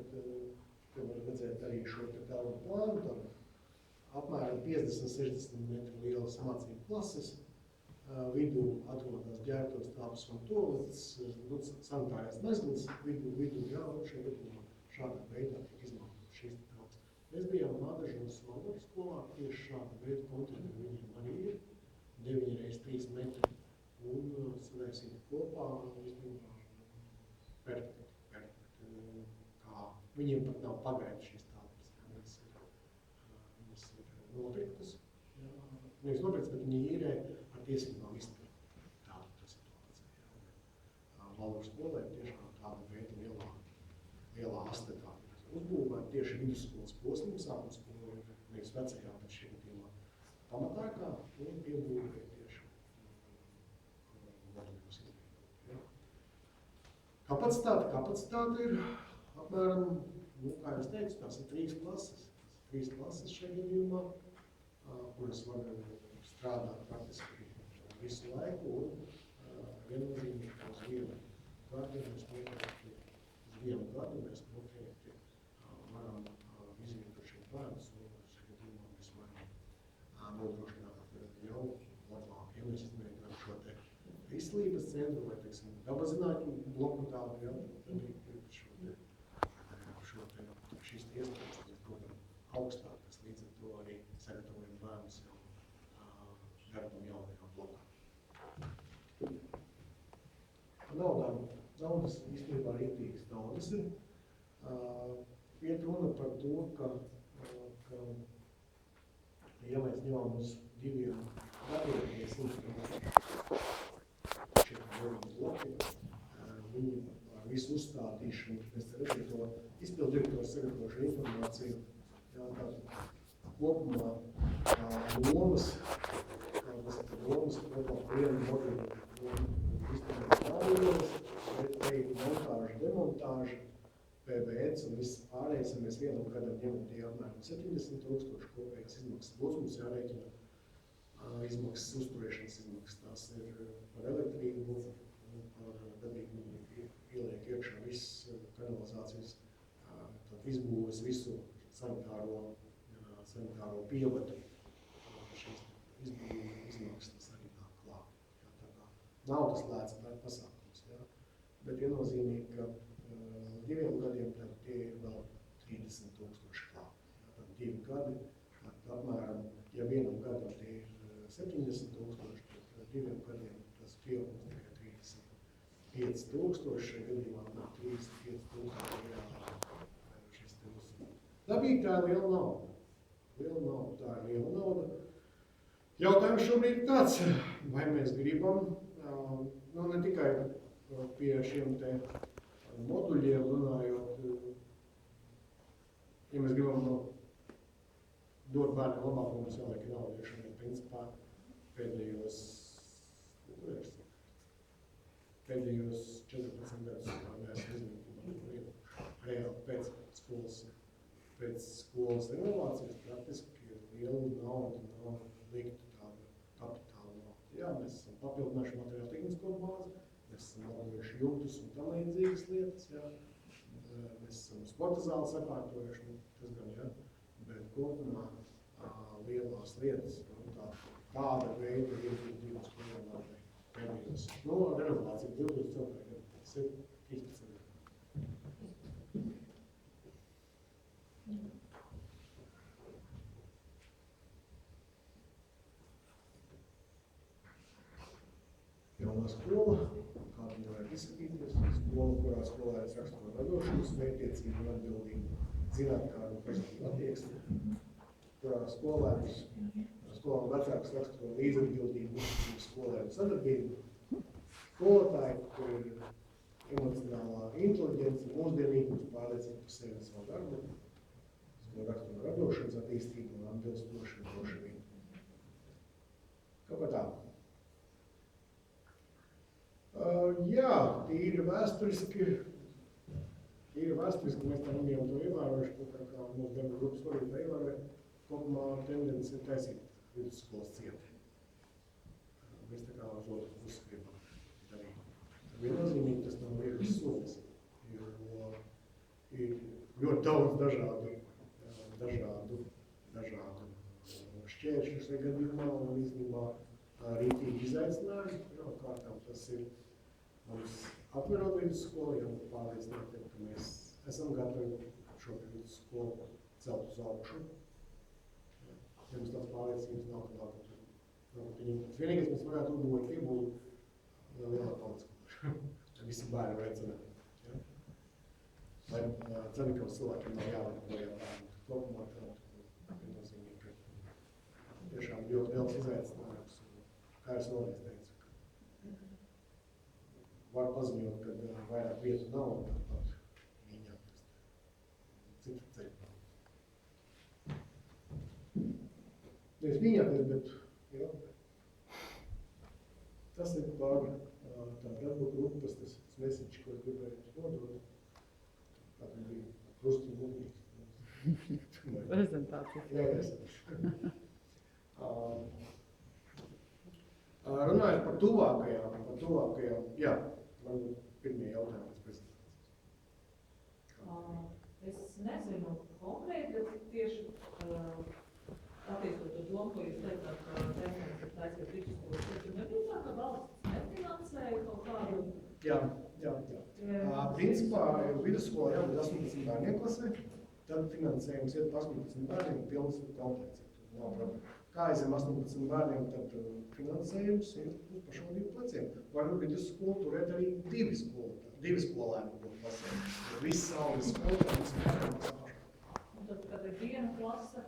var redzēt arī šo te telpu plānu, tad apmēram 50-60 metru lielas mācību klases, vidū atrodas ģērbtuves telpas un toalets, sanitārais mezgls, vidū, jā, un šajā gadījumā šādā veidā tiek izmantot šīs telpas. Mēs bijām Nādažos Valdoru skolā, tieši šāda veida konteineri viņiem arī ir, 9x3 metri, un sanaisīti kopā, īstenībā perfekti. Kā viņiem pat nav pagaidu šīs telpas, viņas ir nopirktas, nevis nopirktas, bet viņi īrē ar tiesībām izpirkt tādu situāciju. Valdoru skolē tiešām tāda veida lielā astetā uzbūvēta tieši vidusskolas posmam, sākumskolā, nevis vecajā, bet šī gadījumā pamatēkā un piebūvēja tieši moduļos izveidot. Kapacitāte ir apmēram, nu, kā es teicu, tās ir 3 klases. Tas ir 3 klases šajā gadījumā, kuras var strādāt praktiski visu laiku un viennozīmīgi uz vienu gadu mēs noteikti varam izvietot šeit bērnus un šajā gadījumā mēs varam nodrošināt jau labāk. Ja mēs izmēģinām šo te izglītības centru vai, teiksim, dabazinātņu bloku tādu, ja, tad šīs iespējas, mēs dodam augstāk, kas līdz ar to arī sagatavojam bērnus jau darbam jaunajā blokā. Naudas īstenībā rītīgas naudas ir. Iet runa par to, ka ja mēs ņemam uz 2 gadiem, ja 100 šie 9 bloki, viņi ar visu uzstādīšanu, mēs arī to izpildu direktoru sagatavošu informāciju, kopumā lomas kopā vienu moduļu izpildīt pārējos, bet te ir montāža, demontāža, PBC un viss pārējais, ja mēs vienam gadam ņemam tie apmēram 70,000 kopējās izmaksas, plus mums jārēķina izmaksas, uzturēšanas izmaksas, tās ir par elektrību, par dabīgi ieliek iekšā viss kanalizācijas, tad izbūves visu sanitāro pievadu, šīs izmaksas tas arī nāk klāt. Nav tas lēts pasākums, ja? Bet viennozīmīgi, ka 2 gadiem tad tie ir vēl 30,000 klāt. Ja? Tad 2 gadi, tad apmēram, ja vienam gadam tie ir 70,000, tad 2 gadiem tas pieaugums tikai 35,000, šajā gadījumā 35,000 ir šis te uzsver. Dabīgi tā ir liela nauda. Tā ir liela nauda. Jautājums šobrīd tāds, vai mēs gribam, nu ne tikai pie šiem te moduļiem runājot, ja mēs gribam dot bērniem labāk, mums jāliek naudu, jo šobrīd principā pēdējos 14 gadus mēs izmantojam reāli pēc skolas renovācijas praktiski liela nauda nav likta tāda kapitāla nauda. Jā, mēs esam papildinājuši materiālu tehnisko bāzi, mēs esam labinājuši jumtus un tam līdzīgas lietas, jā. Mēs esam sporta zāli sakārtojuši, tas gan, jā, bet kopumā lielās lietas, tāda veida iedzīvības, ko vienmēr pēdējos. Nu, renovācija 2000 gadu, 13 gadu. skola, kā viņa varētu izskatīties, skola, kurā skolēns raksturo radošums, mērķiecību un atbildību, zinātnāru un personīgu attieksmi, kurā skolēns vecāks raksturo līdzatbildību, skolēnu sadarbību, skolotāji, kur ir emocionālā inteliģence, mūsdienīgums, pārliecība par sevi un savu darbu, skola raksturo radošanas attīstību un atbilstošu drošību. Kaut kā tā. Jā, tīri vēsturiski mēs tā nebijām to ievērojuši, kā mūsu darba grupas vadītāji ievēroja, kopumā tendence ir taisīt vidusskolas cieti. Mēs tā kā uz otru pusi gribam darīt. Viennozīmīgi tas nav viegls solis, jo ir ļoti daudz dažādu šķēršļu šajā gadījumā un īstenībā rītīgi izaicinājumi. Pirmkārt, tas ir mums apvienot vidusskolu, jābūt pārliecinātiem, ka mēs esam gatavi šo vidusskolu celt uz augšu. Ja mums tāds pārliecības nav, tad tas vienīgais mēs varētu uzbūvēt iebūvēt lielā pamatskola. Visi bērni varētu cenēt. Ja? Lai cenīgos cilvēkiem nav jāvada projām bērni. Kopumā tā viennozīmīgi, ka tiešām ļoti liels izaicinājums. Kā es vēlreiz teicu, var paziņot, ka vairāk vietu nav un tāpat viņi atrast citu ceļu. Nevis viņi atrast, bet jā, tas ir par tā darba grupas, tas mesiķis, ko es gribēju jums nodot. Tā bija krusti mūdīgi. Prezentācija. Jā. Runājot par tuvākajām, jā, varbūt pirmie jautājumi pēc prezentācijas. Es nezinu konkrēti, bet tieši attiecot to domu, ko jūs teicāt, ka tendence ir taisīt vidusskolas, tur nebija tā, ka valsts nefinansēja kaut kādu? Jā. Principā vidusskola jābūt 18 bērniem klasē, tad finansējums iet pa 18 bērniem pilns komplekts. Nav problēma. Kā aizem 18 bērniem, tad finansējums ir uz pašvaldību pleciem. Var vidusskolu turēt arī divi skolēni būtu klasē. Viss saules skolēns ir pašā. Un tad, kad ir viena klase,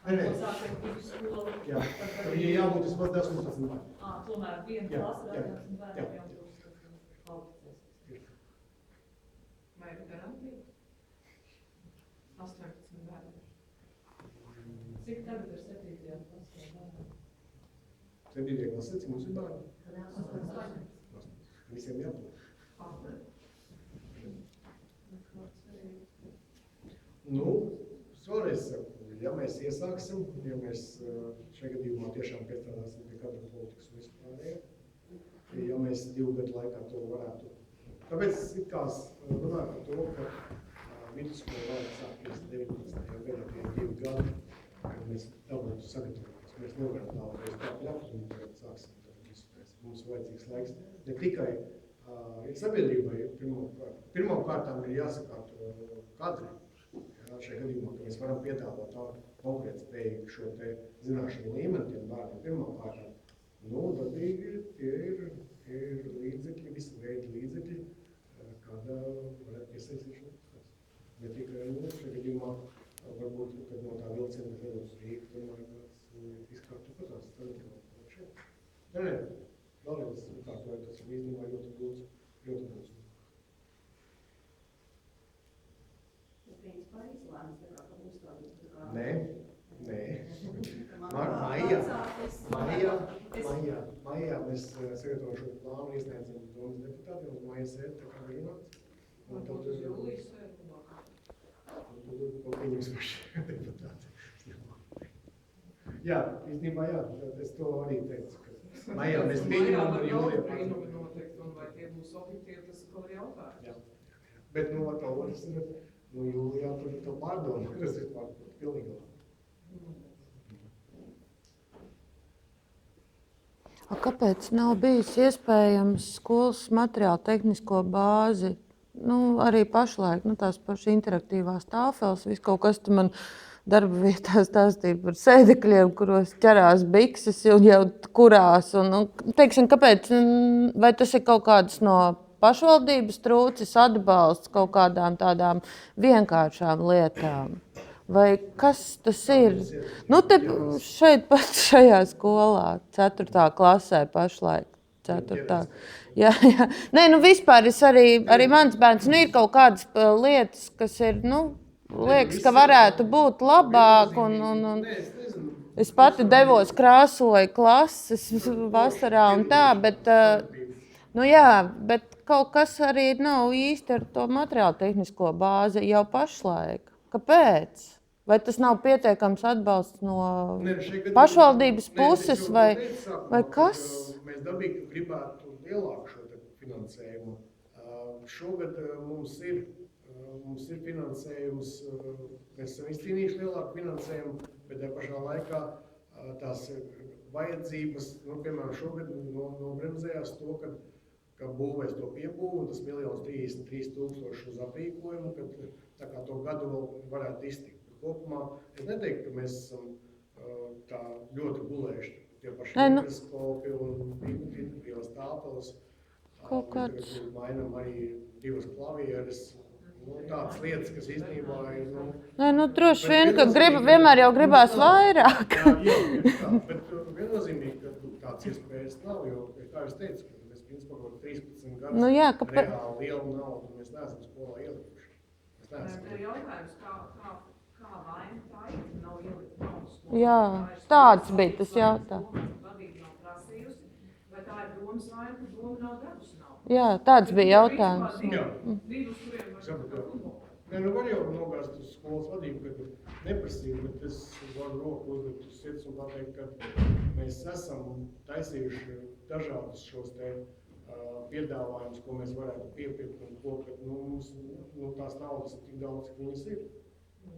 Nē. sāk ir vidusskola, Jā, tad viņai jābūt vismaz 18 bērniem. tomēr viena Jā, klase, jā, 18 jā. bērniem jau būs kvalificēs. Vai ir garantija? 18 bērni. Cik tagad ir 7. klasē bērni? 7. klasē, cik mums ir bērni? 8. Visiem jābūt. Nu, es vēlreiz saku, ja mēs iesāksim, ja mēs šajā gadījumā tiešām piestrādāsim pie kadra politikas un vispārējā, ja mēs 2 gadu laikā to varētu. Tāpēc es it kā runāju par to, ka vidusskola varētu sākties 19. gadā, tie ir 2 gadi, kad mēs dabūtu sagatavoties. Mēs nevaram tā vēlreiz tā pļapt un tagad sāksim visu taisīt. Mums vajadzīgs laiks ne tikai sabiedrībai, pirmām kārtām ir jāsakārto kadri. Šajā gadījumā, ka mēs varam piedāvāt tādu konkurētspējīgu šo te zināšanu līmeni tiem bērniem pirmām kārtām. Nu, tad ir līdzekļi, visi veidi līdzekļi, kādā varētu piesaistīšanās. Ne tikai, šajā gadījumā varbūt, kad no tā vilciena lidot uz Rīgu, tomēr kāds izkārtu pa tās ceļiem. Nē, vēlreiz kārtoju, tas ir īstenībā ļoti grūts. Principā izlēmas, tā kā uzstādīt, tā kā... Nē. Maijā mēs sagatavojam šo plānu, iesniedzam domas deputātiem uz maija sēdi, tā kā vienāds. Un tad uz jūlijas sēdi labāk. Un tad kaut pieņems paši deputāti. Jā, īstenībā jā, es to arī teicu, ka maijā mēs pieņemam ar jūlijā. Brīnumi noteikti, un vai tie būs objektīvi, tas ir kaut jautājums. Jā. Bet, tā otrs ir, jūlijā tur ir to pārdomu, tas ir pilnīgi labi. Kāpēc nav bijis iespējams skolas materiālu tehnisko bāzi, arī pašlaik, tās pašas interaktīvās tāfeles, viss kaut kas man darba vietā stāstīja par sēdekļiem, kuros ķerās bikses un jau kurās. Teiksim, kāpēc, vai tas ir kaut kāds no pašvaldības trūcis atbalsts kaut kādām tādām vienkāršām lietām? Vai kas tas ir? Te šeit pat šajā skolā, 4. klasē pašlaik. 4. Jā. Nē, vispār arī mans bērns, ir kaut kādas lietas, kas ir, liekas, ka varētu būt labāk. Es pati devos, krāsoju klases vasarā un tā, bet, bet kaut kas arī nav īsti ar to materiālu tehnisko bāzi jau pašlaik. Kāpēc? Vai tas nav pietiekams atbalsts no pašvaldības puses vai kas? Mēs dabīgi gribētu lielāku šo finansējumu. Šogad mums ir finansējums, mēs esam izcīnījuši lielāku finansējumu, bet tajā pašā laikā tās vajadzības, piemēram, šogad nobremzējās to, ka būvēs to piebūvu, un tas 1,33 000 uz aprīkojumu, kad tā kā to gadu vēl varētu iztikt. Kopumā es neteiktu, ka mēs esam tā ļoti gulējuši. Tie paši mikroskopi un vienas tāpeles. Tagad mainam arī 2 klavieres. Tādas lietas, kas īstenībā ir... Droši vien, ka vienmēr jau gribās vairāk. Jā, bet viennozīmīgi, ka tāds iespējas nav, jo, kā es teicu, ka mēs principā 13 gadus reāli lielu naudu mēs neesam skolā ielikuši. Jautājums, kā vaina tā ir, nav ielikt naudas skolā? Jā, tāds bija tas jautājums. Vadība nav prasījusi, vai tā ir domas vaina, ka doma nav devusi naudu? Jā, tāds bija jautājums. Divus, kuriem var futbolu. Var jau nogāzt uz skolas vadību, kad neprasīju, bet es varu roku uzlikt uz sirds un pateikt, ka mēs esam taisījuši dažādus šos te piedāvājumus, ko mēs varētu piepirkt un ko, kad mums tās naudas tik daudz, cik viņas ir.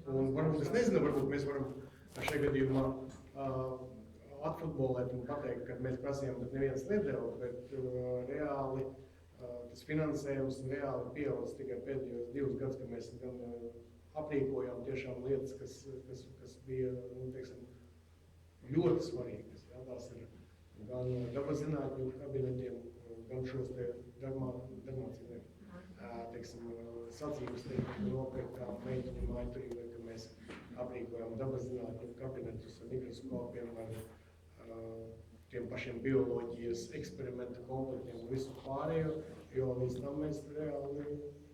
Un varbūt, es nezinu, varbūt mēs varam šajā gadījumā atfutbolēt un pateikt, ka mēs prasījām, bet neviens nedeva, bet reāli tas finansējums reāli pieaudzis tikai pēdējos 2 gadus, kad mēs gan aprīkojām tiešām lietas, kas bija, teiksim, ļoti svarīgas. Jā, tās ir gan dabaszinātņu kabinetiem, gan šos te dermācīdiem. Teiksim, sacības tehniku nopirktā meitiņu mājturībai, ka mēs aprīkojam dabaszinātņu kabinetus ar mikroskopiem, ar tiem pašiem bioloģijas eksperimentu komplektiem un visu pārējo, jo līdz tam mēs reāli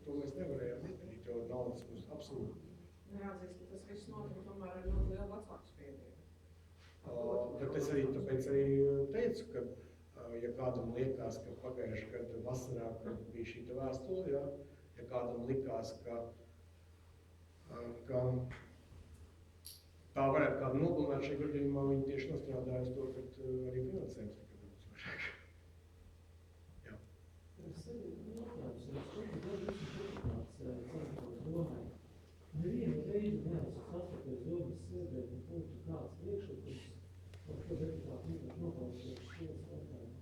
to mēs nevarējām izdarīt, jo naudas mums absolūti. Jāatzīst, ka tas viss notika tomēr ar ļoti lielu vecāku spiedienu. Bet es arī tāpēc teicu, ka ja kādam liekas, ka pagājuši gadu vasarā, kad bija šī vēstule, ja kādam likās, ka tā varētu kādu nogalināt šajā gadījumā, viņi tieši nostrādāja uz to, ka arī finansējums tika daudz vairāk. Jā. Nevienu reizi neesmu sastapies domas sēdē, ka būtu kāds priekšlikums, par ko deputāti vienkārši nobalsojuši skolas jautājumu.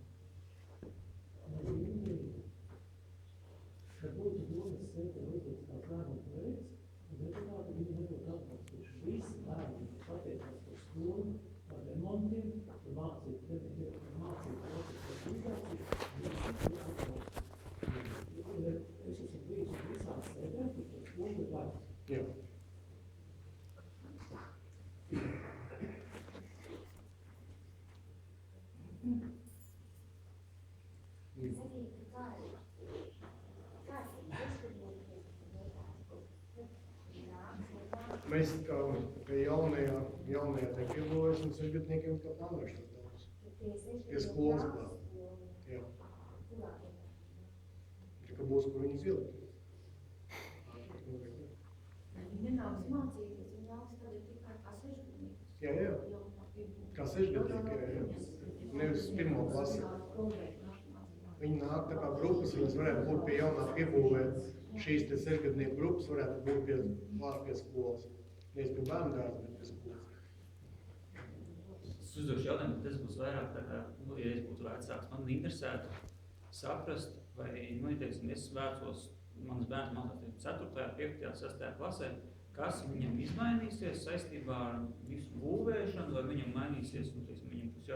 Nevienu reizi. Kad būtu domas sēdē līdzīgs kāds lēmuma projekts, deputāti viņu nebūtu atbalstoši. Visi lēmumi pateicās par skolu, par remontiem, par mācību organizāciju, es esmu bijis visās sēdēs, par skolu ir lēmums. Jā. Mēs kā jaunajā te piedalījos un sirgatniekiem kā plānojuši tos darbus. Pie skolas plānu. Jā. Ka būs, kur viņus ielikt. Viņi nenāks mācīties, viņi nāks tagad tikai kā 6-gadnieki. Jā. Kā 6-gadnieki, jā. Nevis 1. klasi. Viņi nāk tā kā grupas, viņas varētu būt pie jaunā piebūvē. Šīs te 6-gadnieku grupas varētu būt pie skolas. Nevis pie bērnu dārza, bet pie skolas. Es uzdošu jautājumu, bet tas būs vairāk tā kā, ja es būtu vecāks, man interesētu saprast, vai, teiksim, es vēcos, manas bērns mācās 4., 5., 6. klasē, kas viņam izmainīsies saistībā ar visu būvēšanu, vai viņam mainīsies, un, teiksim, viņam būs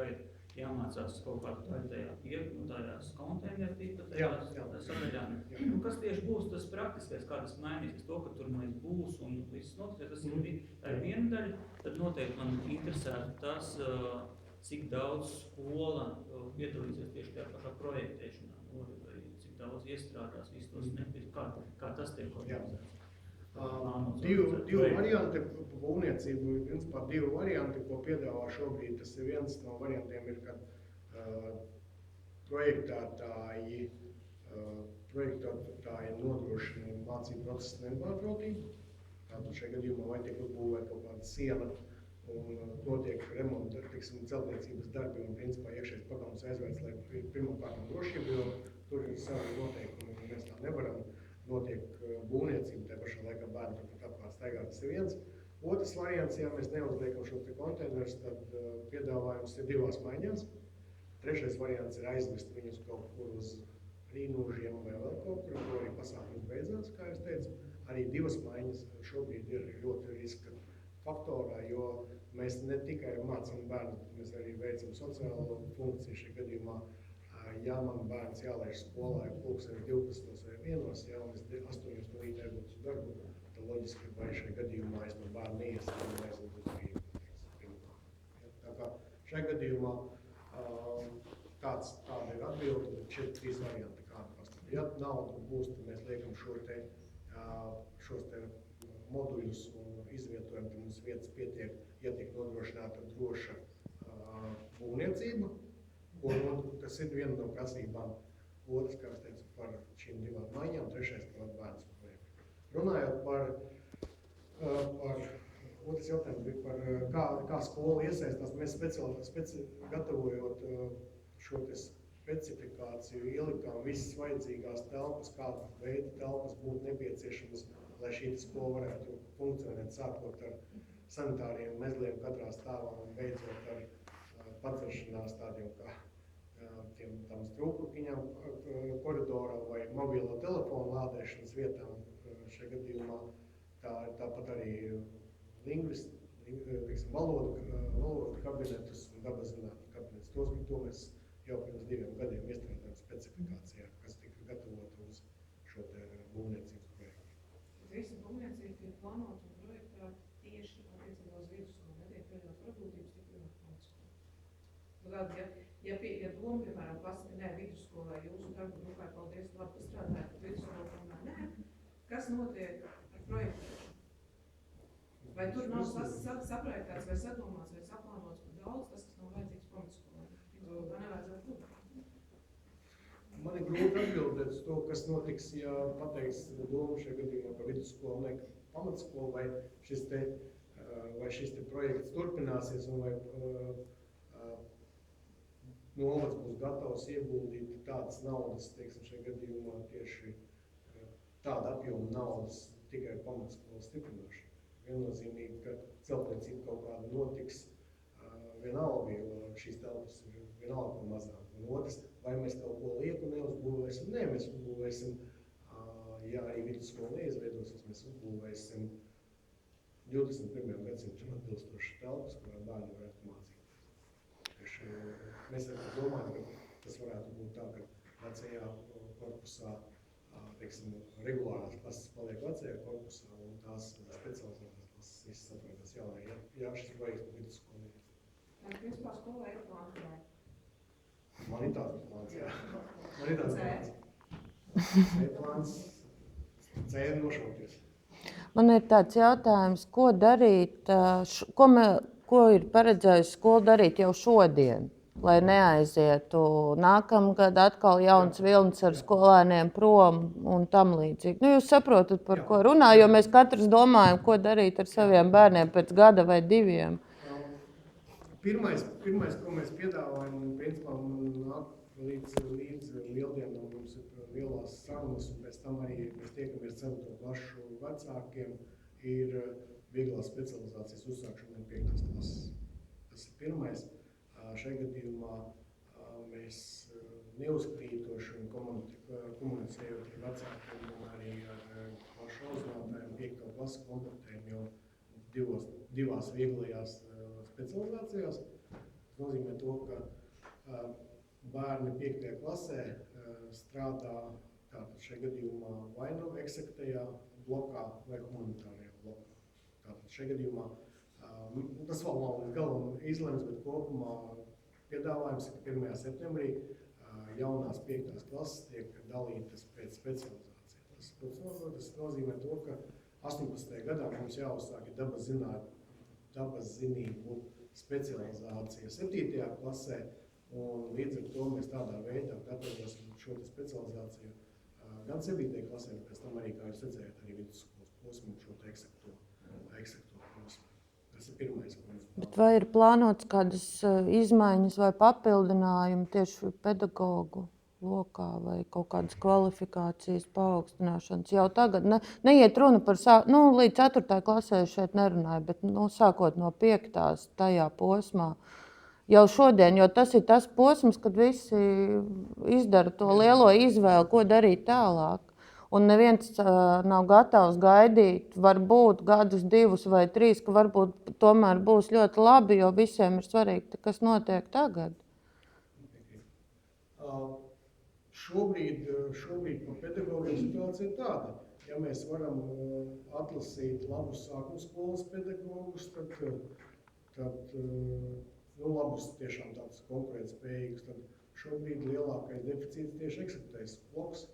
jāmācās kaut kādu tajās konteineru tipa tajās sadaļām. Nu, kas tieši būs tas praktiskais, kā tas mainīsies, to, ka tur mēs būs un viss notiek, tas ir viena daļa, tad noteikti man interesētu tas, cik daudz skola piedalīsies tieši tajā pašā projektēšanā, vai cik daudz iestrādās visu tos nepīs, kā tas tiek organizēts. Divi varianti būvniecību, principā divi varianti, ko piedāvā šobrīd. Tas ir viens no variantiem, ir, kad projektētāji nodrošina mācību procesu nepārtrautību. Tātad šajā gadījumā vai tiek uzbūvēta kaut kāda siena un notiek remonta, celtniecības darbi un principā iekšējais pagalms aizvērts, lai pirmkārt drošību, jo tur ir savi noteikumi, un mēs tā nevaram. Notiek būvniecība, tajā pašā laikā bērni turpat apkārt staigā, tas ir viens. Otrs variants, ja mēs neuzliekam šos te konteinerus, tad piedāvājums ir divās maiņās. Trešais variants ir aizvest viņus kaut kur uz Rīnūžiem vai vēl kaut kur, kur arī pasākums beidzās, kā es teicu. Arī divas maiņas šobrīd ir ļoti riska faktorā, jo mēs ne tikai mācām bērnus, bet mēs arī veicam sociālo funkciju šajā gadījumā. Ja man bērns jālaiž skolā, ja pulksteni 12 vai 1, ja un es 8 no rīta aizbraucu uz darbu, tad loģiski, vai šajā gadījumā es no bērnu neiesaku un aizbraucu uz Rīgu. Tā kā šajā gadījumā tāda ir atbilde, bet šeit trīs varianti kāda pastāv. Ja nauda būs, tad mēs liekam šos te moduļus un izvietojam, tad mums vietas pietiek, ja tiek nodrošināta droša būvniecība. Un tas ir viena no prasībām. Otrs, kā es teicu, par šīm divām maiņām, trešais par bērnu projektu. Runājot par otrs jautājums bija par kā skola iesaistās. Mēs gatavojot šo te specifikāciju, ielikām visas vajadzīgās telpas, kāda veida telpas būtu nepieciešamas, lai šī skola varētu funkcionēt, sākot ar sanitāriem mezgliem katrā stāvā un beidzot ar paceršanās tādiem kā tām strūklukiņām koridorā vai mobilo telefonu lādēšanas vietām. Šajā gadījumā tāpat arī valodu kabinetus un dabas zinātņu kabinetus. To mēs jau pirms 2 gadiem iestrādājām specifikācijā, kas tika gatavota uz šo te būvniecības projektu. Visa būvniecība tiek plānota un projektēta tieši attiecībā uz vidusskolu, netiek pieļaut varbūtības stiprināt pamatskolu. Ja doma, piemēram, pasaka, nē, vidusskolā jūsu darbu grupā, paldies, labi pastrādājat, bet vidusskolā tomēr nē, kas notiek ar projektēšanu? Vai tur nav saprojektēts vai sadomāts vai saplānots par daudz tas, kas nav vajadzīgs pamatskolā? Vai nevajadzētu būt? Man ir grūti atbildēt uz to, kas notiks, ja pateiks domu šajā gadījumā par vidusskolu un pamatskolu, vai šis te projekts turpināsies un vai novads būs gatavs ieguldīt tādas naudas, teiksim, šajā gadījumā tieši tāda apjoma naudas tikai pamatskolas stiprināšana. Viennozīmīgi, ka celtniecība kaut kāda notiks vienalga, jo šīs telpas ir vienalga par mazām. Un otrs, vai mēs kaut ko lieku neuzbūvēsim? Nē, mēs uzbūvēsim, ja arī vidusskola neizveidosies, mēs uzbūvēsim 21. gadsimtam atbilstošas telpas, kurā bērni varētu mācīties. Mēs arī domājam, ka tas varētu būt tā, ka vecajā korpusā, teiksim, regulārās klases paliek vecajā korpusā un tās specializētās klases visas atrodas jaunajā, ja šis projekts par vidusskolu ir. Principā skolā ir plāns, jā. Man ir tāds plāns, jā. Man ir tāds plāns. Ir plāns C nošauties. Man ir tāds jautājums, ko darīt, ko ir paredzējusi skola darīt jau šodien, lai neaizietu nākamgad atkal jauns vilnis ar skolēniem prom un tam līdzīgi. Jūs saprotat, par ko runā, jo mēs katrs domājam, ko darīt ar saviem bērniem pēc gada vai 2. Pirmais, ko mēs piedāvājam, un principā nāk līdz lieldienām mums ir lielās sarunas, un pēc tam arī mēs tiekamies 4. klašu vecākiem, ir vieglās specializācijas uzsākšana no 5. klases. Tas ir pirmais. Šajā gadījumā mēs neuzkrītoši un komunicējot ar vecākiem un arī ar pašu audzinātājiem 5. klases komplektēm jau divās vieglajās specializācijās. Tas nozīmē to, ka bērni 5. klasē strādā tātad šajā gadījumā vai nu eksaktajā blokā vai humanitārajā blokā. Tātad šajā gadījumā tas vēl nav līdz galam izlemts, bet kopumā piedāvājums ir, ka 1. septembrī jaunās 5. klases tiek dalītas pēc specializācijas. Tas nozīmē to, ka 18. gadā mums jāuzsāk dabas zinību specializācija 7. klasē, un līdz ar to mēs tādā veidā gatavosim šo specializāciju gan 7. klasē, bet pēc tam arī, kā jūs redzējāt, arī vidusskolas posmu šo eksakto posmu. Tas ir pirmais, ko mēs Bet vai ir plānots kādas izmaiņas vai papildinājumi tieši pedagogu lokā vai kaut kādas kvalifikācijas paaugstināšanas? Jau tagad neiet runa par līdz 4. klasē šeit nerunāju, bet sākot no 5. tajā posmā. Jau šodien, jo tas ir tas posms, kad visi izdara to lielo izvēli, ko darīt tālāk. Un neviens nav gatavs gaidīt, varbūt gadus, 2 vai 3, ka varbūt tomēr būs ļoti labi, jo visiem ir svarīgi, kas notiek tagad. Šobrīd par pedagogiem situācija ir tāda. Ja mēs varam atlasīt labus sākumskolas pedagogus, tad labus tiešām tāds konkurētspējīgus, tad šobrīd lielākais deficīts tieši eksaktais bloks.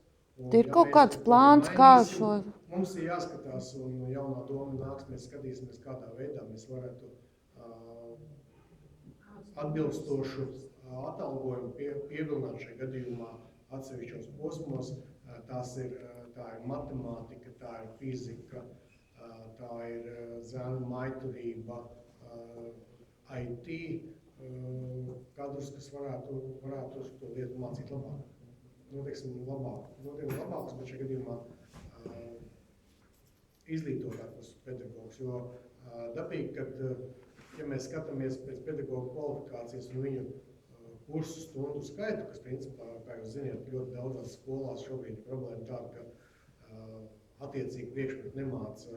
Ir kaut kāds plāns, kā šo... Mums ir jāskatās, un jaunā doma nāks, mēs skatīsimies, kādā veidā mēs varētu atbilstošu atalgojumu pievilināt šajā gadījumā atsevišķos posmos. Tā ir matemātika, tā ir fizika, tā ir zēnu maiturība, IT, kadrus, kas varētu to lietu mācīt labāk. Labākus, bet šajā gadījumā izglītotākus pedagogus, jo dabīgi, kad, ja mēs skatāmies pēc pedagogu kvalifikācijas un viņu kursu stundu skaitu, kas principā, kā jūs ziniet, ļoti daudzās skolās šobrīd ir problēma tāda, ka attiecīgi priekšmetu nemāca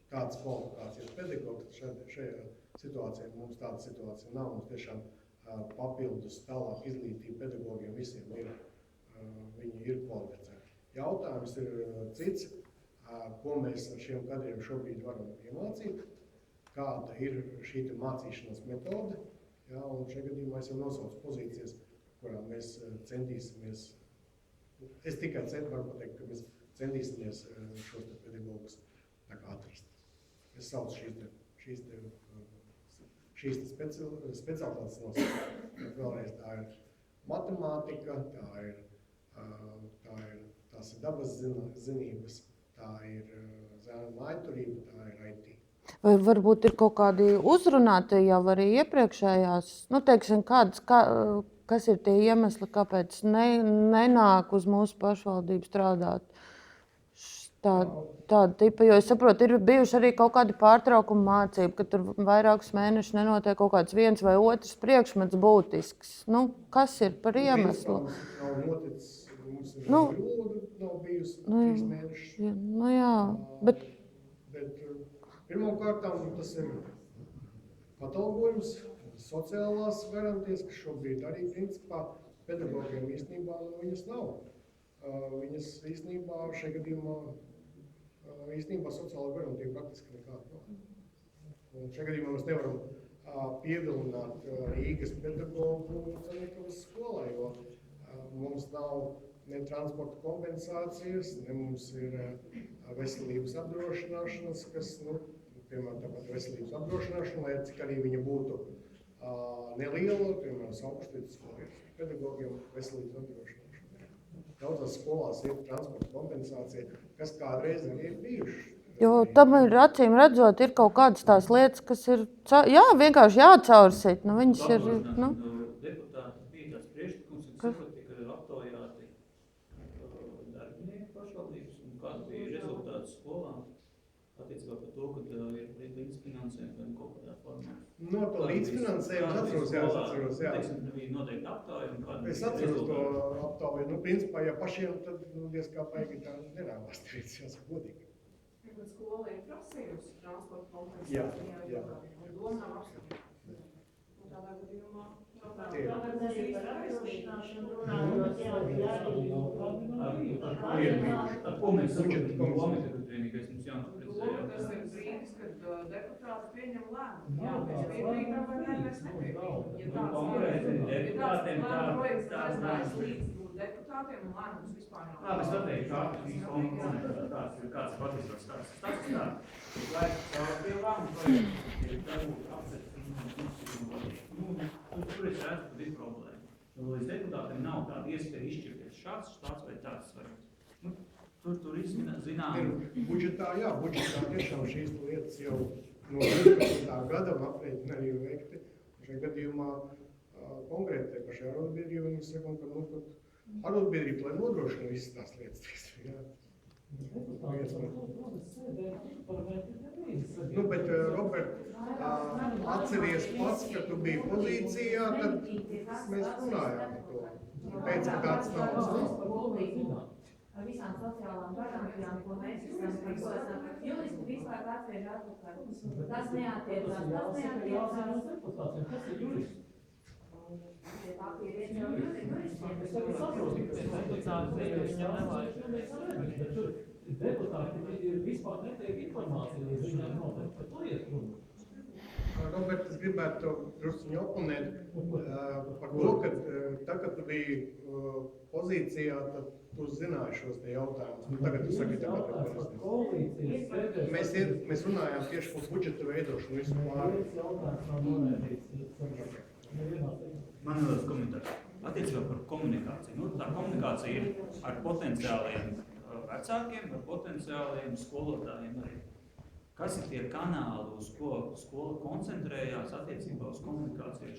tādas kvalifikācijas pedagogus, šajā situācijā mums tāda situācija nav, mums tiešām papildus tālāk izglītība pedagogiem visiem viņi ir kvalificēti. Jautājums ir cits, ko mēs ar šiem kadriem šobrīd varam iemācīt, kāda ir šī mācīšanās metode, un šajā gadījumā es jau nosaucu pozīcijas, kurā mēs centīsimies, es tikai varu pateikt, ka mēs centīsimies šos pedagogus atrast. Es saucu šīs specialitātes nosaukt. Vēlreiz tā ir matemātika, tās ir dabas zinības, tā ir zēnu maiturība, tā ir IT. Vai varbūt ir kaut kādi uzrunāti jau arī iepriekšējās, kas ir tie iemesli, kāpēc nenāk uz mūsu pašvaldību strādāt? Tāda tipa, jo es saprotu, ir bijuši arī kaut kādi pārtraukumi mācību, ka tur vairākus mēnešus nenotiek kaut kāds viens vai otrs priekšmets būtisks. Kas ir par iemeslu? Nav noticis, mums ir valoda nav bijusi 3 mēnešus. Jā, bet pirmkārtām tas ir atalgojums, sociālās garantijas, kas šobrīd arī principā pedagogiem īstenībā viņas nav. Viņas īstenībā šajā gadījumā sociālā garantija praktiski nekāda nav. Un šajā gadījumā mēs nevaram pievilināt Rīgas pedagogu Cenekavas skolai, jo mums nav ne transporta kompensācijas, ne mums ir veselības apdrošināšanas, kas, piemēram, tāpat veselības apdrošināšana, lai cik arī viņa būtu neliela, piemēram, Augštvītas skolas pedagogiem veselības apdrošināšana. Daudzās skolās ir transporta kompensācija, kas kādreiz arī ir bijuši. Jo tam ir acīm redzot, ir kaut kādas tās lietas, kas ir vienkārši jācaursit. Viņas ir. Deputāti bija tāds priekšlikums, kas tika aptaujāti darbinieku pašvaldības un kāda bija rezultāti skolām attiecībā par to, ka ir līdzfinansējumi vai kaut kādā formā. No to līdzfinansējumu atceros, jā. bija noteikti aptaujumi. Es atceros to aptauju, nu, principā, ja pašiem, tad, nu, diez kā baigi tā nevēlas darīt, jāsaka godīgi. Bet skola ir prasījusi transporta Jā, kompensāciju. jā. Un doma nav apskatīta. Un tādā gadījumā Tie. Tāpēc arī par apdrošināšanu runājot, jā, Ar ko mēs saprotam domu, tad vienīgais mums jānoprezē doma, tas ir brīdis, kad deputāti pieņem lēmumu. Jā, mēs piekrītam vai ne, mēs nepiekrītam. Ja tāds Konkrēti deputātiem lēmuma projekts tā- aizstājas līdz deputātiem un lēmums vispār nav. Labi, es pateiktu, kāds ir patiesībā stāsts. Tas ir tā, lai caur pie lēmumu projektu ir dabūt apsets, tur es redzu, ka ir problēma. Līdz deputātiem nav tāda iespēja izšķirties šāds vai tāds variants. Tur ir zinām. Budžetā, jā, budžetā tiešām šīs lietas jau no 20. gada aprēķini arī veikti. Šajā gadījumā konkrēti pašai arotbiedrībai viņi saka, ka, nu, pat arotbiedrība, lai nodrošina visas tās lietas, jā. Nu, bet, Robert, atceries pats, ka tu biji pozīcijā, tad mēs runājām par to. Pēc, ka tāds nav. Ar visām sociālām garantijām, ko mēs esam par to esam. Juristi vispār atveļ advokātus. Tas neatiecās, Kas ir jurists? Tā ir viens no juristiem. Es arī saprotu, ka deputāti vispār netiek informācija, līdz viņiem noteikti par to iet runa. Robert, es gribētu drusciņu oponēt par to, ka tā, kad tu biji pozīcijā, tad tu zināji šos te jautājumus. Nu, tagad tu saki, mēs runājām tieši par budžeta veidošanu visu pāri. Man ir tāds komentārs. Attiecībā par komunikāciju. Nu, tā komunikācija ir ar potenciāliem vecākiem, ar potenciāliem skolotājiem arī. Kas ir tie kanāli, uz ko skola koncentrējās attiecībā uz komunikāciju ar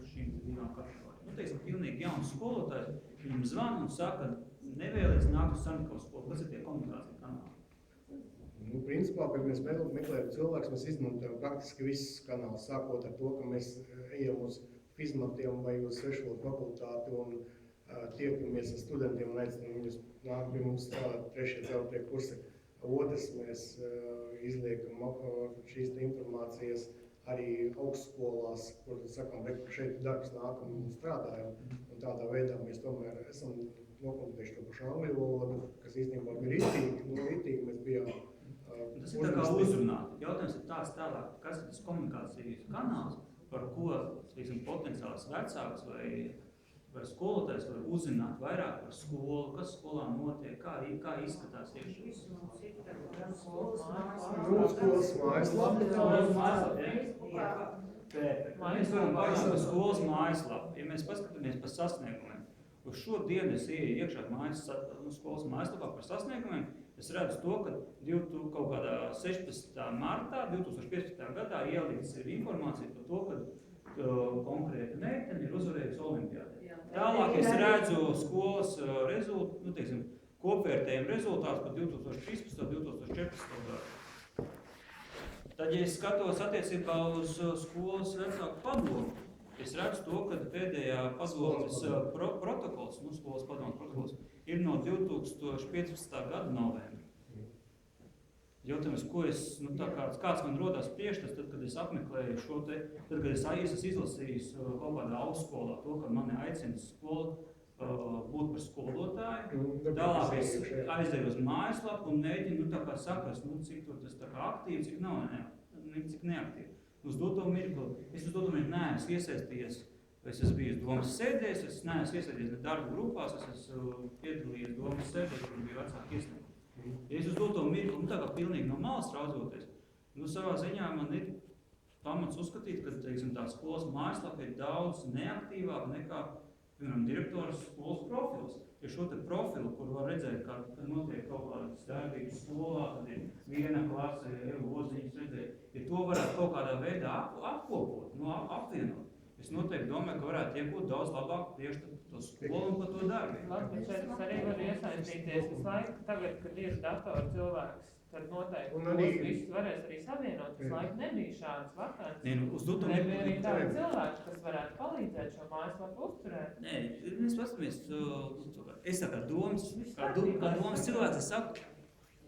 šīm divām kategorijām? Nu, teiksim, pilnīgi jauns skolotājs, viņam zvana un saka, nevēlies nākt uz Sandikovas skolu. Kas ir tie komunikācija kanāli? Nu, principā, kad mēs meklējam cilvēkus, mēs izmantojam praktiski visus kanālus, sākot ar to, ka mēs ejam uz fizmatiem vai uz svešvalodu fakultāti un tiekamies ar studentiem un aicinām viņus nāk pie mums strādāt 3. 4. kursi. Otrs, mēs izliekam šīs informācijas arī augstskolās, kur sakām, ka šeit darbs nākam un strādājam. Un tādā veidā mēs tomēr esam nokompetējuši to pašu angļu valodu, kas īstenībā bija rītīgi, mēs bijām Tas ir tā kā uzrunāt. Jautājums ir tāds tālāk, kas ir tas komunikācijas kanāls, par ko, teiksim, potenciāls vecāks vai skolotājs var uzzināt vairāk par skolu, kas skolā notiek, kā izskatās tieši. Skolas mājaslapa. Mēs varam parunāt par skolas mājaslapu. Ja mēs paskatāmies par sasniegumiem, uz šo dienu es ieeju iekšā skolas mājaslapā par sasniegumiem, es redzu to, ka kaut kādā 16. martā 2015. gadā ielikts ir informācija par to, ka konkrēta meitene ir uzvarējusi olimpiādē. Tālāk es redzu skolas kopvērtējumu rezultātus par 2013. un 2014. gadu. Tad, ja es skatos attiecībā uz skolas vecāku padomu, es redzu to, ka pēdējā padomes protokols, skolas padomes protokols, ir no 2015. gada novembra. Jautājums, ko kāds man rodās priekšstats, tad, kad es apmeklēju šo te, tad, kad es esmu izlasījis kaut kādā augstskolā to, ka mani aicina skolu būt par skolotāju. Tālāk es aizēju uz mājaslapu un mēģinu saprast, cik tur tas aktīvi, cik nav, cik neaktīvi. Uz doto mirkli neesmu iesaistījies, es esmu bijis domas sēdēs, es neesmu iesaistījies ne darba grupās, es esmu piedalījies domas sēdēs, kur bija vecāki iesniegumi. Ja es uz doto mirkli, tā kā pilnīgi no malas raudzoties, savā ziņā man ir pamats uzskatīt, ka, teiksim, tā skolas mājaslapa ir daudz neaktīvāka nekā, piemēram, direktors skolas profils. Ja šo te profilu, kur var redzēt, ka notiek kaut kādas darbības skolā, tad ir viena klase, oziņas redzēt, ja to varētu kaut kādā veidā apkopot, apvienot, es noteikti domāju, ka varētu iegūt daudz labāk tieši to skolu un par to darbu. Labi, šeit es arī varu iesaistīties visu laiku. Tagad, kad ir datori cilvēks, Tad noteikti Un arī- tos visus varēs arī savienot. Uz laiku nebija šādas vakances. Nē, nu, uz to Nebija arī tādi Nē. cilvēki, kas varētu palīdzēt šo mājaslapu uzturēt. Nē, mēs paskatāmies, es tā kā domas cilvēks, es saku,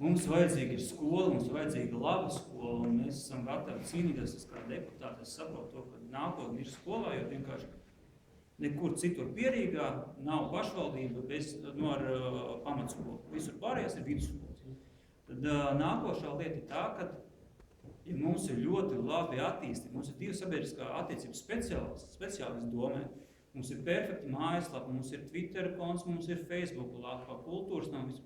mums vajadzīga ir skola, mums vajadzīga laba skola, un mēs esam gatavi cīnīties, es kā deputāti, es saprotu to, ka nākotne ir skolā, jo vienkārši nekur citur Pierīgā nav pašvaldība bez, ar pamatskolu. Visur pārējās ir vidusskolas. Tad nākošā lieta ir tā, ka ja mums ir ļoti labi attīstīti, mums ir 2 sabiedriskā attiecības speciālisti domē, mums ir perfekta mājaslapa, mums ir Twitter konts, mums ir Facebook lapa, kultūras nav visu.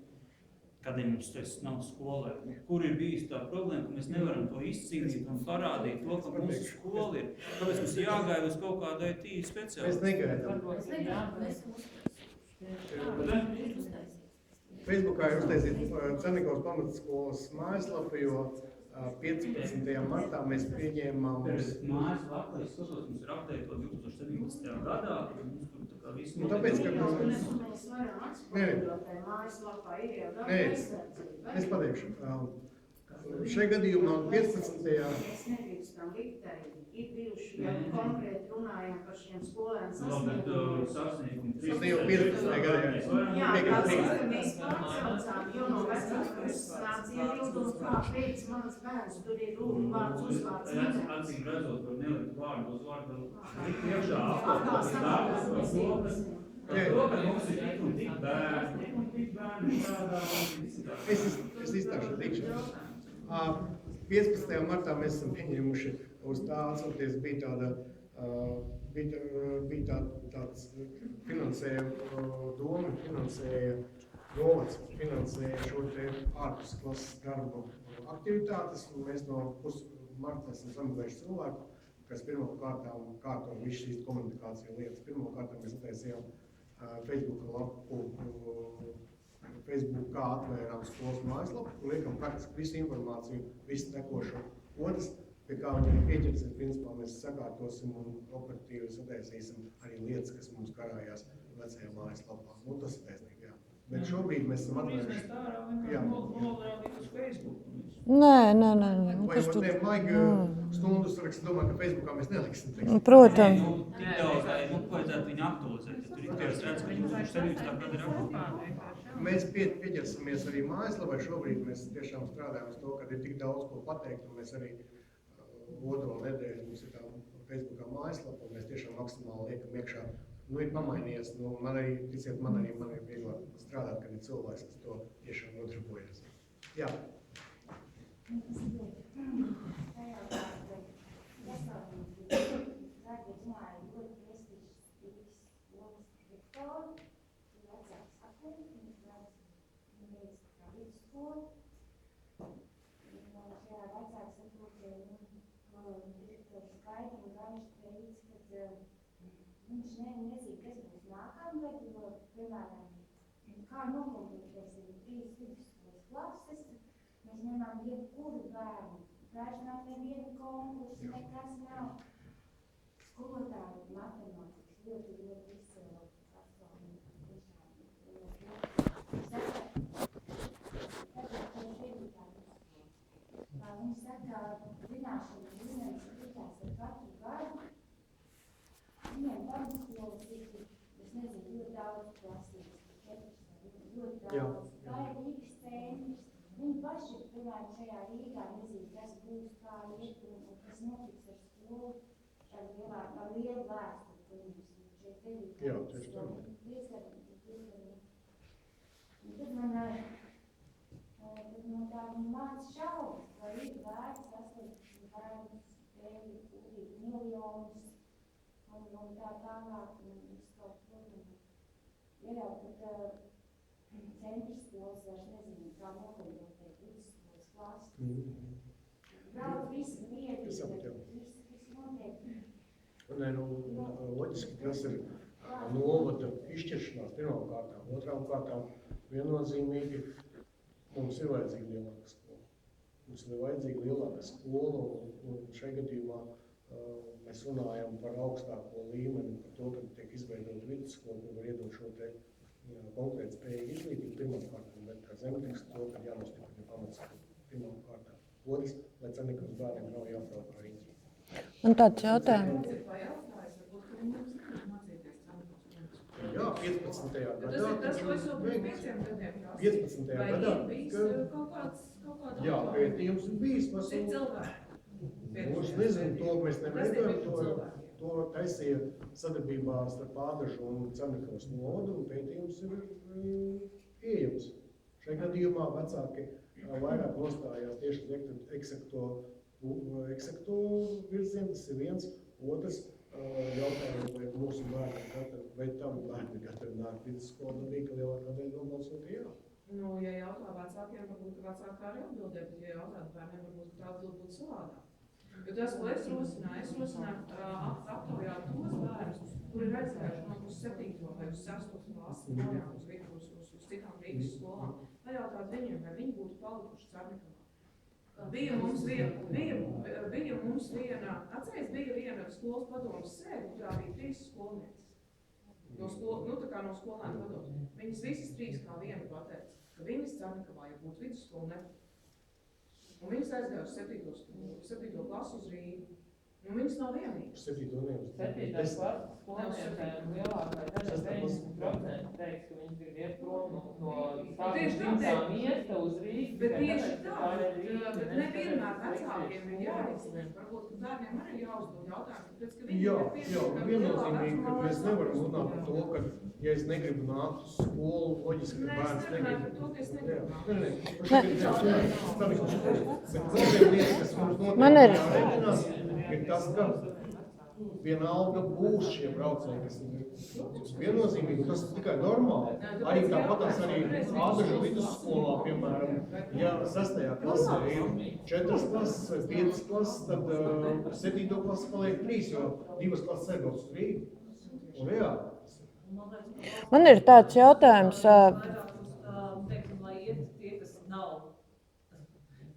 Kādēļ mums tas nav skolē? Kur ir bijis tā problēma, ka mēs nevaram to izcīnīt un parādīt to, ka mūsu skola ir? Kāpēc mums jāgaida uz kaut kādu IT Mēs speciālistu? negaidām. Varbūt Facebookā ir uztaisīta Cernikovas pamatskolas mājaslapa, jo 15. martā mēs pieņēmām. Mājaslapa, es skatos, mums ir update 2017. gadā, mums tur tā kā viss Nu, tāpēc, ka Mēs varam atspoguļot, tai mājaslapā ir jau daudz Nē. aizsardzība. Es pateikšu. Šajā gadījumā 15. Mēs nedrīkstam likt arī. Ir bijuši jau konkrēti runājumi par šiem skolēnu sasniegumiem. Tas jau 15. gadā. Jā, mēs pārcaucām, jo no vecākas nāca iebildums, kāpēc mans bērns tur ir vārds uzvārds minēts. Acīm redzot, var nelikt vārdu uz vārdu, likt iekšā Atkal apkārt, saprotam, to, ka mums ir tik un tik bērni strādā, un viss tā. Es izstāšu tikšu. 15. martā mēs esam pieņēmuši uz tā atsoties bija tāds finansēja doma, finansēja novads, finansēja šo te ārpusklases darbu aktivitātes, un mēs no marta esam samazējuši cilvēku, kas kārto visu šīs komunikāciju lietas. Pirmkārt mēs attaisījām Facebook lapu, Facebookā atvērām skolas mājaslapu un liekam praktiski visu informāciju, visu tekošo. Otrs, pie kā viņam pieķersies, principā mēs sakārtosim un operatīvi sataisīsim arī lietas, kas mums karājās vecajā mājaslapā. Nu, tas ir taisnīgi, jā. Bet šobrīd mēs esam atvēruši. Jā. Nē. Vai Kas man tu? te vajag stundu sarakstu, domāju, ka Facebookā mēs neliksim. teiksim. Protams. Tik daudz, vajadzētu viņu aktualizēt, ja tur ir tikai redz, ka 2017. gada ir aktualizēta. Mēs pieķersimies arī mājaslapai. Šobrīd mēs tiešām strādājam uz to, ka ir tik daudz ko pateikt, un mēs arī otro nedēļu mums ir tā Facebookā mājaslapa, un mēs tiešām maksimāli liekam iekšā. Nu, ir pamainījies, nu, man ir vieglāk strādāt, kad ir cilvēks, kas to tiešām nodarbojas. Jā. Viņš nezina, kas būs nākamgad, jo, piemēram, kā nokonkurēties ir 3 vidusskolas klases, mēs ņemam jebkuru bērnu. Vairs nav neviena konkursa, nekas nav. Skolotāji matemātikas ļoti izcila personu. Viņš saka, zināšana izņems tikās ar katru gadu. Viņiem pamatskolas ir, es nezinu, ļoti daudz klasības, 4, ļoti daudz. Tā ir Rīgas centrs. Viņi paši, piemēram, šajā Rīgā nezinu, kas būs, kā iet un kas notiks ar skolu, ar lielu vēsturi, ko jums šeit devīt. Jā, tieši tā. Tad man tāda māc šaubas, vai ir vērts sasniegt bērnu spēju, kūrīt miljonus, un tā tālāk, un visu kaut ko. Ja jau pat centrs skolas vairs nezinu, kā nokontrolēt vidusskolas klases. Brauc visi biedri, viss notiek. Nē, nu, loģiski tas ir novada izšķiršanās pirmām kārtām. Otrām kārtām viennozīmīgi mums ir vajadzīga lielāka skola. Mums ir vajadzīga lielāka skola, un šajā gadījumā mēs runājam par augstāko līmeni, par to, ka tiek izveidota vidusskola, kur var iedot šo te konkrētu spēju izglītību pirmām kārtām, bet kā zemnieks to, ka jānostiprina pamatskola. pirmām kārtām. Otrs, lai Cernikavas bērniem nav jābrauc ar riņķi. Man tāds jautājums. Tas ir pajautājis, varbūt, ka viņi mums negrib mācīties Cernikavas. Jā, 15. gadā. Tas ir tas, ko es jau pirms 5 gadiem prasu. 15. Vai gadā. ir bijis kaut kāds Jā, pētījums ir bijis. Cik cilvēki? Es nezinu, to mēs Kas tie neveidojam, bija cilvēki? to taisīja sadarbībā starp Ādažu un Cernikavas novadu, un pētījums ir pieejams. Šajā gadījumā vecāki vairāk nostājās tieši uz eksekto virzienu, tas ir viens. Otrs jautājums, vai mūsu bērni vai tam bērni gatavi nākt vidusskolu, bija, ka lielākā daļa nobalsot jā. Nu, ja jautā vecākiem, varbūt, ka vecāki arī atbildē, bet ja jautā bērniem, varbūt, ka tā atbild būtu savādāk. Jo tas, ko es rosināju aptaujāt tos bērnus, kuri redzējuši no uz 7. vai uz 6. klasi, projām uz citām Rīgas skolām, pajautāt viņiem, vai viņi būtu palikuši Cernikavā. Bija mums viena, atceries, bija viena skolas padomas sēde, kurā bija 3 skolnieces. No skolēnu padomas. Viņas visas 3 kā viena pateica, ka viņas Cernikavā, ja būtu vidusskola, nebūtu. Un viņas aizgāja uz 7. klasu uz Rīgu. Nu, viņas nav vienīgas. 7. nevis. 7. klases skolniecēm lielākā daļa 90% teiks, ka viņas grib iet prom no Tieši dzimtā miesta uz Rīgu. Bet tieši tā, bet nevienmēr vecākiem ir jāizlem. Varbūt, ka bērniem arī jāuzdod jautājumu, tāpēc, ka viņi Jā, ir pietiekami viennozīmīgi, ka lielā mēs vecumā, nevaram runāt par to, ka, ja es negribu nākt uz skolu, loģiski, ka bērns negrib. Par to, ka es negribu nākt. Bet vēl viena lieta, kas mums Man ir- noteikti jārēķinās, ir tas, ka vienalga būs šie braucēji, kas ir viennozīmīgi, tas ir tikai normāli. Arī tāpatās arī Ādažu vidusskolā, piemēram, ja 6. klasē ir 4 klases vai 5 klases, tad 7. klases paliek 3, jo 2 klases aizbrauc uz Rīgu. Un jā, Man ir tāds jautājums. Teiksim, lai iet tie, kas nav,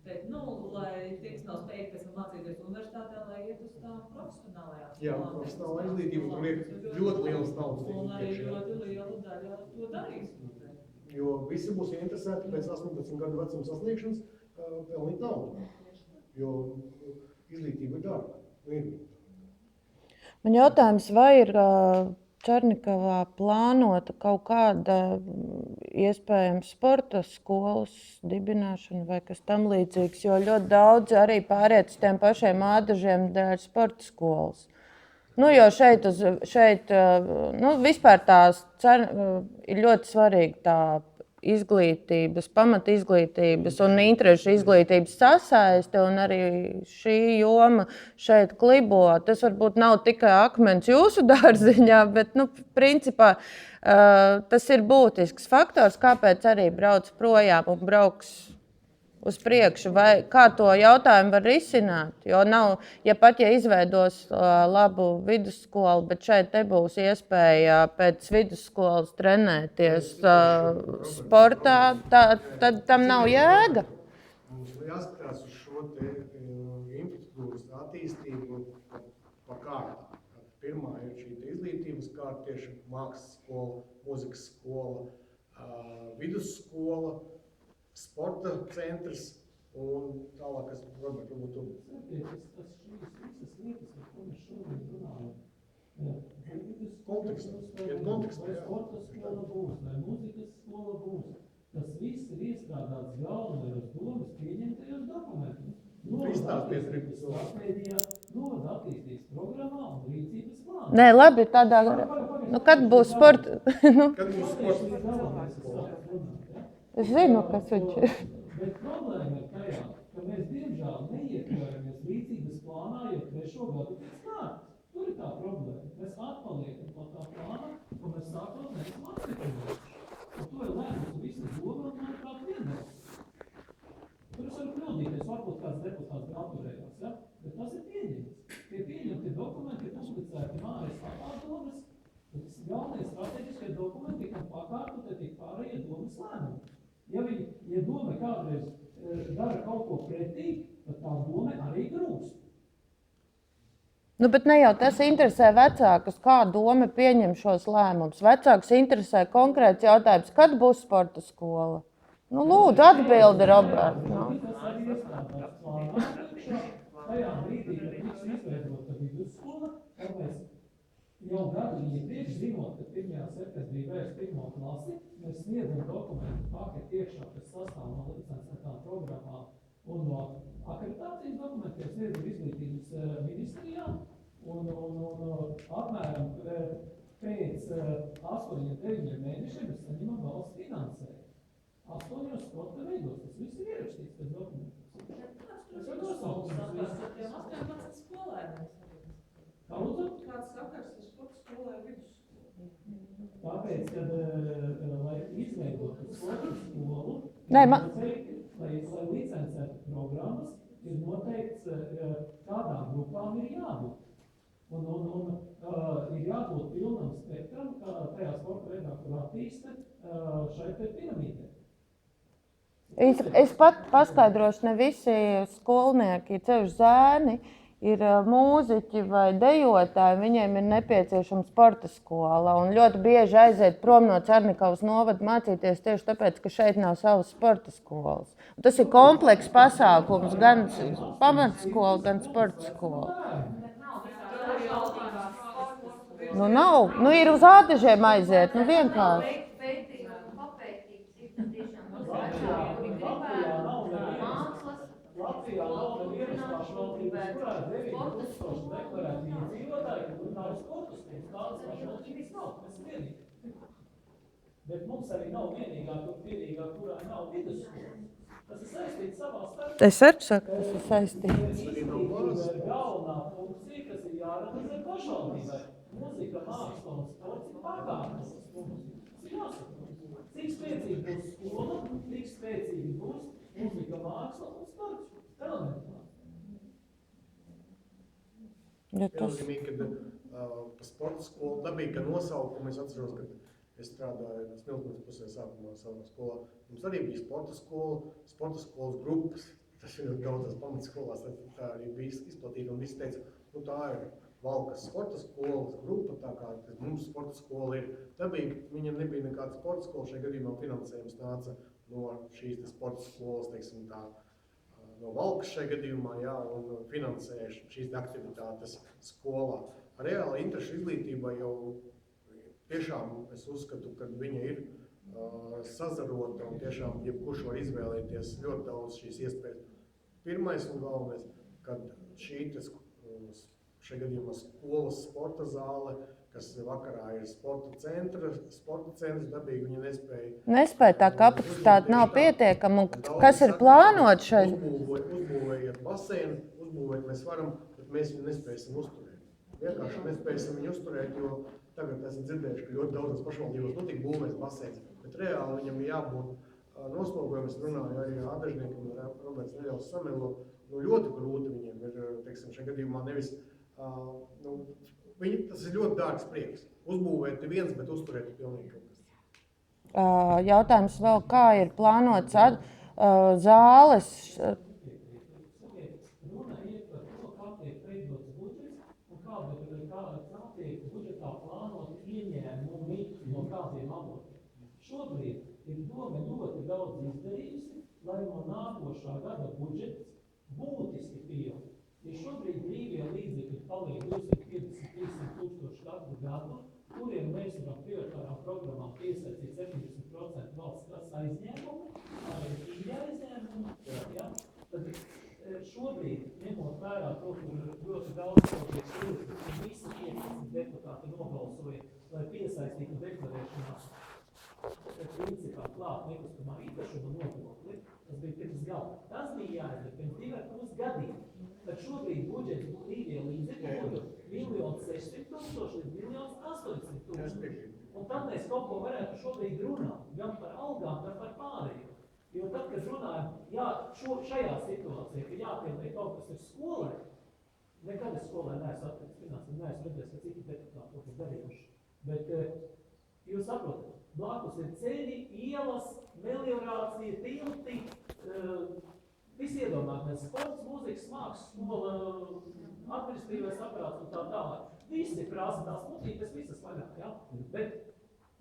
teikt, nu, lai tie, kas nav spējīgi pēc tam mācīties universitātē, lai iet uz tām profesionālajām jā, skolām, profesionāla teiksim, izglītība, tur ir ļoti liels naudas un arī iekšā. ļoti liela daļa to darīs. Jo visi būs interesēti pēc 18 gadu vecuma sasniegšanas pelnīt naudu. Jo izglītība ir dārga. Man jautājums, vai ir Cernikavā plānota kaut kāda iespējams sporta skolas dibināšana vai kas tam līdzīgs, jo ļoti daudz arī pāriet uz tiem pašiem Ādažiem dēļ sporta skolas. Nu, jo šeit vispār tās ir ļoti svarīga tā izglītības, pamata izglītības un interešu izglītības sasaiste, un arī šī joma šeit klibo. Tas varbūt nav tikai akmens jūsu dārziņā, bet, principā tas ir būtisks faktors, kāpēc arī brauc projām un brauks uz priekšu, vai kā to jautājumu var risināt, jo nav, ja izveidos labu vidusskolu, bet šeit nebūs iespēja pēc vidusskolas trenēties sportā, tad tam nav jēga. Mums jāskatās uz šo te infrastruktūras attīstību pa kārtām. Pirmā ir šī izglītības kārta, tieši mākslas skola, mūzikas skola, vidusskola, sporta centrs un tālāk, kas varbūt tu. Tas šīs visas lietas, par ko mēs šodien runājam. Kontekstā, Vai kontekstā, jā. sporta skola būs, vai mūzikas skola būs. Tas viss ir iestrādāts galvenajos domas pieņemtajos dokumentos. Izstāstiet, stratēģijā, novada attīstības programmā un rīcības plānā. Nē, labi, tādā, kad būs sporta, Kad būs sports? es zinu, kas viņš ir. Bet problēma ir tajā, ka mēs diemžēl neiekļaujamies rīcības plānā, jo 3. gadu pēc kārtas. Tur ir tā problēma. Mēs atpaliekam no tā plāna, un mēs sākam neesam apstiprinājuši. Un to ir lēmusi visa doma un manuprāt vienbalsīgi. Tur es varu kļūdīties, varbūt kāds deputāts atturējās, ja? Bet tas ir pieņemts. Tie pieņemti dokumenti ir publicēti mājas padomes, galvenie strateģiskie dokumenti, kam pakārtot tik pārējie domas lēmumi. Ja doma kādreiz dara kaut ko pretī, tad tā doma arī grūst. Bet ne jau tas interesē vecākus, kā doma pieņem šos lēmumus. Vecākus interesē konkrēts jautājums, kad būs sporta skola. Lūdzu, atbildi, Robert. Tas arī ir tajā brīdī, kad tiks izveidota vidusskola, tad mēs jau gadu iepriekš, zinot, ka 1. septembrī vairs 1. klasi, mēs sniedzam dokumentu paketi iekšā, kas sastāv no licencētām programmām un no akreditācijas dokumentiem, sniedzam izglītības ministrijā un apmēram pēc 8-9 mēnešiem mēs saņemam valsts finansējumu. 8 sporta veidos, tas viss ir ierakstīts pēc dokumentos. Kāds ar tiem 18 skolēniem? Kāds sakars ar sporta skolēnu vidusskolu? Tāpēc, kad, lai izveidotu sporta skolu, Nē, lai licencētu programmas, ir noteikts, kādām grupām ir jābūt. Un ir jābūt pilnam spektram, tajā sporta veidā, kur attīsta šai piramīdē. Es pat paskaidrošu, ne visi skolnieki, ceļš zēni, ir mūziķi vai dejotāji, viņiem ir nepieciešama sporta skola. Un ļoti bieži aiziet prom no Cernikavas novada mācīties tieši tāpēc, ka šeit nav savas sporta skolas. Un tas ir komplekss pasākums, gan pamatskola, gan sporta skola. Nu nav, nu ir uz ādažiem aiziet, nu vienkārši. Latvijā nav nevienas pašvaldības, kurā 9000 deklarēti iedzīvotāji, kur nav sporta skolas. Tādas pašvaldības nav, mēs esam vienīgi. Bet mums arī nav vienīgā, kurā nav vidusskolas. Tas ir saistīts savā starpā. Es arī saku, tas ir saistīts. Izglītība ir galvenā funkcija, kas ir jārealizē pašvaldībai. Mūzika, māksla un sports ir pārkārtas funkcijas. Tas ir jāsaprot. Cik spēcīgi būs skola, cik spēcīgi būs mūzika, māksla un sports. Elementāri. Ja tas... Nozīmīgi, kad pa sporta skolu dabīga nosaukuma, es atceros, kad es strādāju Smiltnes pusē sākumā savā skolā. Mums arī bija sporta skolas grupas. Tas ir daudzās pamatskolās, tā arī bija izplatīta un visi teica, nu tā ir Valkas sporta skolas grupa, tā kā mums sporta skola ir. Dabīgi, viņam nebija nekāda sporta skola, šajā gadījumā finansējums nāca no šīs sporta skolas, teiksim tā, no Valkas šajā gadījumā, jā, un finansēja šīs aktivitātes skolā. Reāli interešu izglītībā jau tiešām es uzskatu, ka viņa ir sazarota un tiešām jebkurš var izvēlēties ļoti daudz šīs iespējas. Pirmais un galvenais, kad šajā gadījumā skolas sporta zāle, kas vakarā ir sporta centrs, dabīgi viņa nespēja tā kapacitāte nav pietiekama. Kas ir plānots šeit? Uzbūvējiet baseinu, uzbūvēt mēs varam, bet mēs viņu nespēsim uzturēt. Vienkārši nespēsim viņu uzturēt, jo tagad esam dzirdējuši, ka ļoti daudzas pašvaldībās notiek būvēs baseins, bet reāli viņam ir jābūt noslogojumam. Es runāju arī ar ādažniekiem, Roberts neļaus samelo, ļoti grūti viņiem ir, teiksim, šajā gadījumā nevis, tas ir ļoti dārgs prieks. Uzbūvēt viens, bet uzturēt pilnīgi kaut kas. Jautājums vēl, kā ir plānots zāles? Runa iet par to, kā tiek veidots budžets un kā tiek budžetā plānot ieņēmumi no kādiem avotiem. Šobrīd ir doma ļoti daudz izdarījusi, lai no nākošā gada budžets būtiski pieaug. Ja šobrīd brīvie līdzekļi paliek 250–300 tūkstoši katru gadu, kuriem mēs varam prioritārām programmām piesaistīt 70% valsts kasas aizņēmumu, ja, tad šobrīd, ņemot vērā to, kur ļoti daudz tiek sūdzības, un visi 15 deputāti nobalsoja, lai piesaistītu deklarēšanās principā klāt nekustamā īpašuma nodokli, tas bija pirms gada. Tas bija jāizdara pirms 2,5 gadiem. Tad šobrīd budžets brīvie līdzekļi būtu 1,600,000 līdz 1,800,000. Un tad mēs kaut ko varētu šobrīd runāt, gan par algām, gan par pārējo. Jo tad, kad runājam, šajā situācijā, ka jāpieliek kaut kas ir skolai, nekad es skolai neesmu atpēc finansēm, neesmu redzējis, ka citi deputāti to darījuši. Bet jūs saprotat, blakus ir ceļi, ielas, meliorācija, tilti, visi iedomājamies, sports, mūzikas, mākslas skola, administratīvais aparāts un tā tālāk. Visi prasa tās mutītes, visas vaļāk, ja? Bet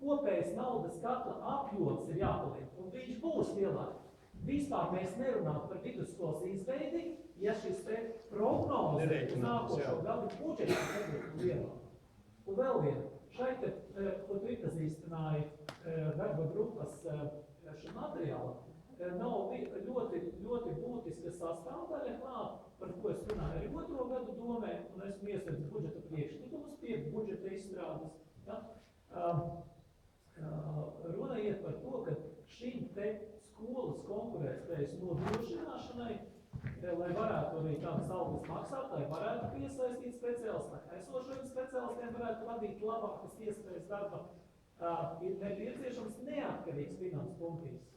kopējais naudas katra apjoms ir jāpaliek, un viņš būs lielāk. Vispār mēs nerunātu par vidusskolas izveidi, ja šis te prognoze uz Nerēķinājums, nākošo jā. gadu budžets nebūtu lielāks. Un vēl viena, šeit, ko tu iepazīstināji darba grupas šim materiālam, nav ļoti būtiska sastāvdaļa klāt, par ko es runāju arī 2. gadu domē, un esmu iesniedzis budžeta priekšlikumus pie budžeta izstrādes. Ja? Runa iet par to, ka šīm te skolas konkurētspējas nodrošināšanai, lai varētu arī tādas algas maksāt, lai varētu piesaistīt speciālistus, lai esošajiem speciālistiem varētu radīt labākas iespējas darba, ir nepieciešams neatkarīgs finansu pumpītis.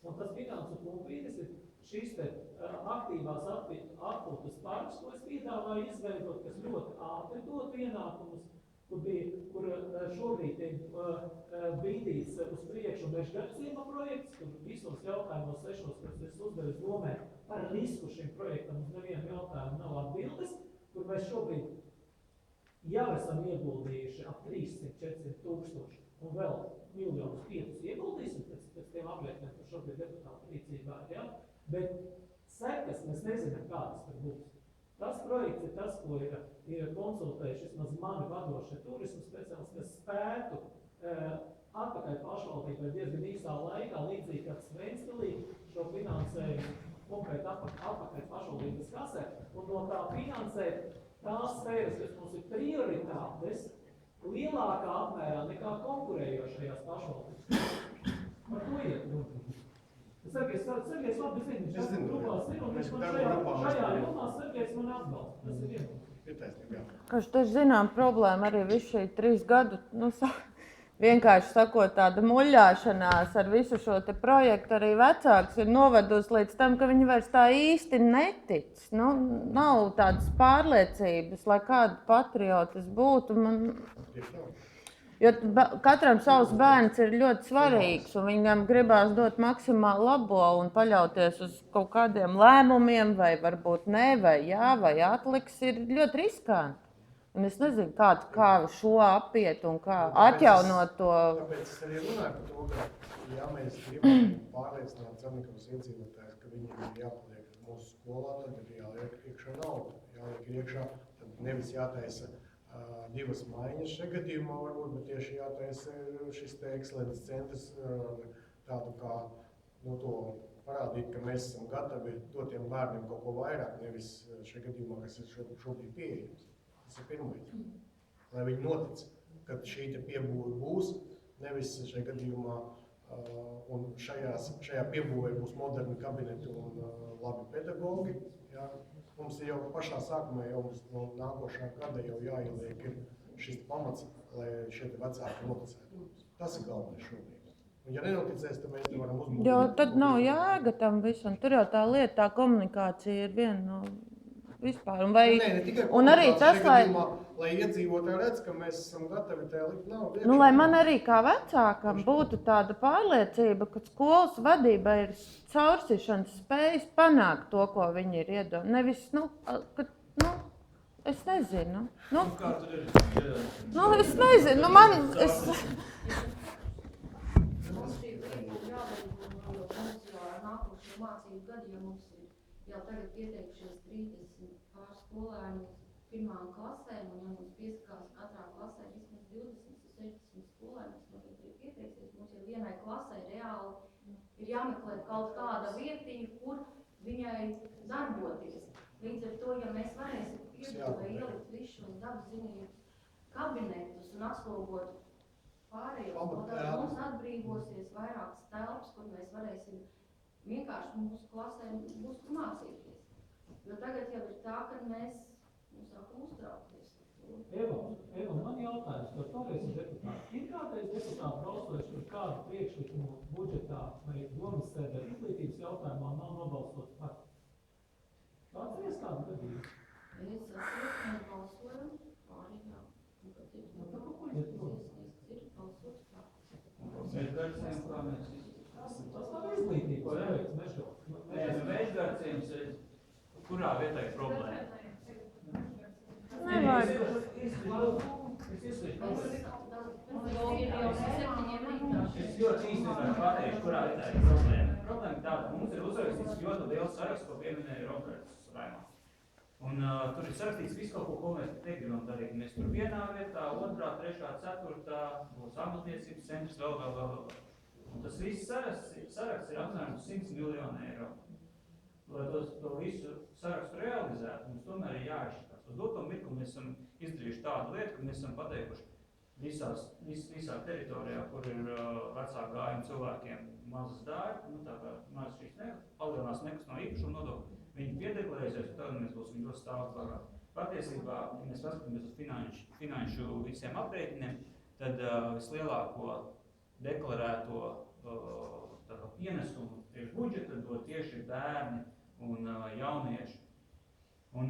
Un tas finansu pumpītis ir šīs te aktīvās atpūtas parks, ko es piedāvāju izveidot, kas ļoti ātri dot ienākumus, kur šobrīd tiek bīdīts uz priekšu Mežgarciema projekts, kur visos jautājumos 6, kas es uzdevu domē par risku šim projektam, uz nevienu jautājumu nav atbildes, kur mēs šobrīd jau esam ieguldījuši ap 300–400 tūkstoši un vēl 1,5 miljonu ieguldīsim pēc tiem aprēķiniem, kur šobrīd deputātu rīcībā ir, ja? Bet sekas mēs nezinām, kādas tur būs. Tas projekts ir tas, ko ir konsultējuši vismaz mani vadošie turismu speciālisti, kas spētu atpakaļ pašvaldībai diezgan īsā laikā, līdzīgi kā Svensvilī, šo finansējumu konkrēti atpakaļ pašvaldības kasē, un no tā finansēt tās sfēras, kas mums ir prioritātes, lielākā apmērā nekā konkurējošajās pašvaldības. Par to iet runa. Sergejs labi zina, viņš esmu grupās ir, un viņš man šajā jomā Sergejs man atbalsta. Tas ir vienmēr. Kaž taču zinām problēma arī visu šī 3 gadu, vienkārši sakot, tāda muļāšanās ar visu šo te projektu arī vecāks ir novedusi līdz tam, ka viņi vairs tā īsti netic. Nav tādas pārliecības, lai kāda patriotis būtu. Jo katram savs bērns ir ļoti svarīgs, un viņam gribās dot maksimāli labo un paļauties uz kaut kādiem lēmumiem, vai varbūt ne, vai jā, vai atliks, ir ļoti riskanti. Un es nezinu, kā šo apiet un kā atjaunot to. Tāpēc es arī runāju par to, ka, ja mēs gribam pārliecināt Cernikavas iedzīvotājus, ka viņiem ir jāpaliek mūsu skolā, tad ir jāliek iekšā nauda. Jāliek iekšā, tad nevis jātaisa 2 maiņas šajā gadījumā varbūt, bet tieši jātaisa šis te ekscelences centrs tādu kā to parādīt, ka mēs esam gatavi dot tiem bērniem kaut ko vairāk, nevis šajā gadījumā, kas ir šobrīd pieejams. Tas ir pirmais. Lai viņi notic, ka šī te piebūve būs, nevis šajā gadījumā, un šajā piebūvē būs moderni kabineti un labi pedagogi. Jā. Mums ir jau pašā sākumā, jau no nākošā gada jau jāieliek ir šis pamats, lai šie vecāki noticētu. Tas ir galvenais šobrīd. Un ja nenoticēs, tad mēs te varam uzmūdīt. Jo tad nav jēga tam visam. Tur jau tā lieta, tā komunikācija ir viena no vispār. Un arī tas, lai iedzīvotāji redz, ka mēs esam gatavi tajā likt naudu. Lai man arī kā vecākam būtu tāda pārliecība, ka skolas vadība ir caursišanas spējas panākt to, ko viņi ir iedomājuši. Nevis, es nezinu. Kā tur ir? Es nezinu. Mums šī lieta ir jāveido, jo mums jau ar nākošo mācību gadu, jo mums ir jau tagad pieteikušies 30 pār skolēni pirmām klasēm, un ja mums piesakās katrā klasē vismaz 20–60 skolēni, kas noteikti ir pieteiksies, mums jau vienai klasē reāli ir jāmeklē kaut kāda vietiņa, kur viņai darboties. Līdz ar to, ja mēs varēsim piedāvāt ielikt visu šos dabas zinību kabinetus un atslogot pārējos, tad mums atbrīvosies vairākas telpas, kur mēs varēsim vienkārši mūsu klasēm būs mācīties. Jo tagad jau ir tā, ka mēs sākam uztraukties. Eva, man jautājums, par toreiz deputāti. Ir kādreiz deputāti balsojuši par kādu priekšlikumu budžetā vai domas sēdē izglītības jautājumā nav nobalsots par? Atceries kādu gadījumu? Es atceros, ka mēs balsojam pāri, jā. Par ko iet runa? Ir balsots pāri. Tas nav izglītības projekts, Mežgarciems, kurā vietā ir problēma? Es ļoti īsti pateikšu, kurā vietā ir problēma. Problēma tāda, mums ir uzrakstīts ļoti liels saraksts, ko pieminēja Roberts Raimons. Un tur ir sarakstīts viss kaut ko mēs negribam darīt. Mēs tur vienā vietā, otrā, trešā, ceturtā, būs amatniecības centrs, vēl. Un tas viss saraksts ir apmēram 100 miljonu eiro. Lai to visu sarakstu realizētu, mums tomēr ir jāizšķirās. Uz doto mirkli mēs esam izdarījuši tādu lietu, ka mēs esam pateikuši visā teritorijā, kur ir vecāku gājumu cilvēkiem mazas dārgi, tā kā mazas šīs palielinās nekustamā īpašuma nodokļu. Viņi piedeklarēsies, un tad mēs būsim ļoti stāvot bagā. Patiesībā, ja mēs paskatāmies uz finanšu visiem aprēķiniem, tad vislielāko deklarēto pienesumu priekš budžeta dod tieši bērni un jaunieši. Un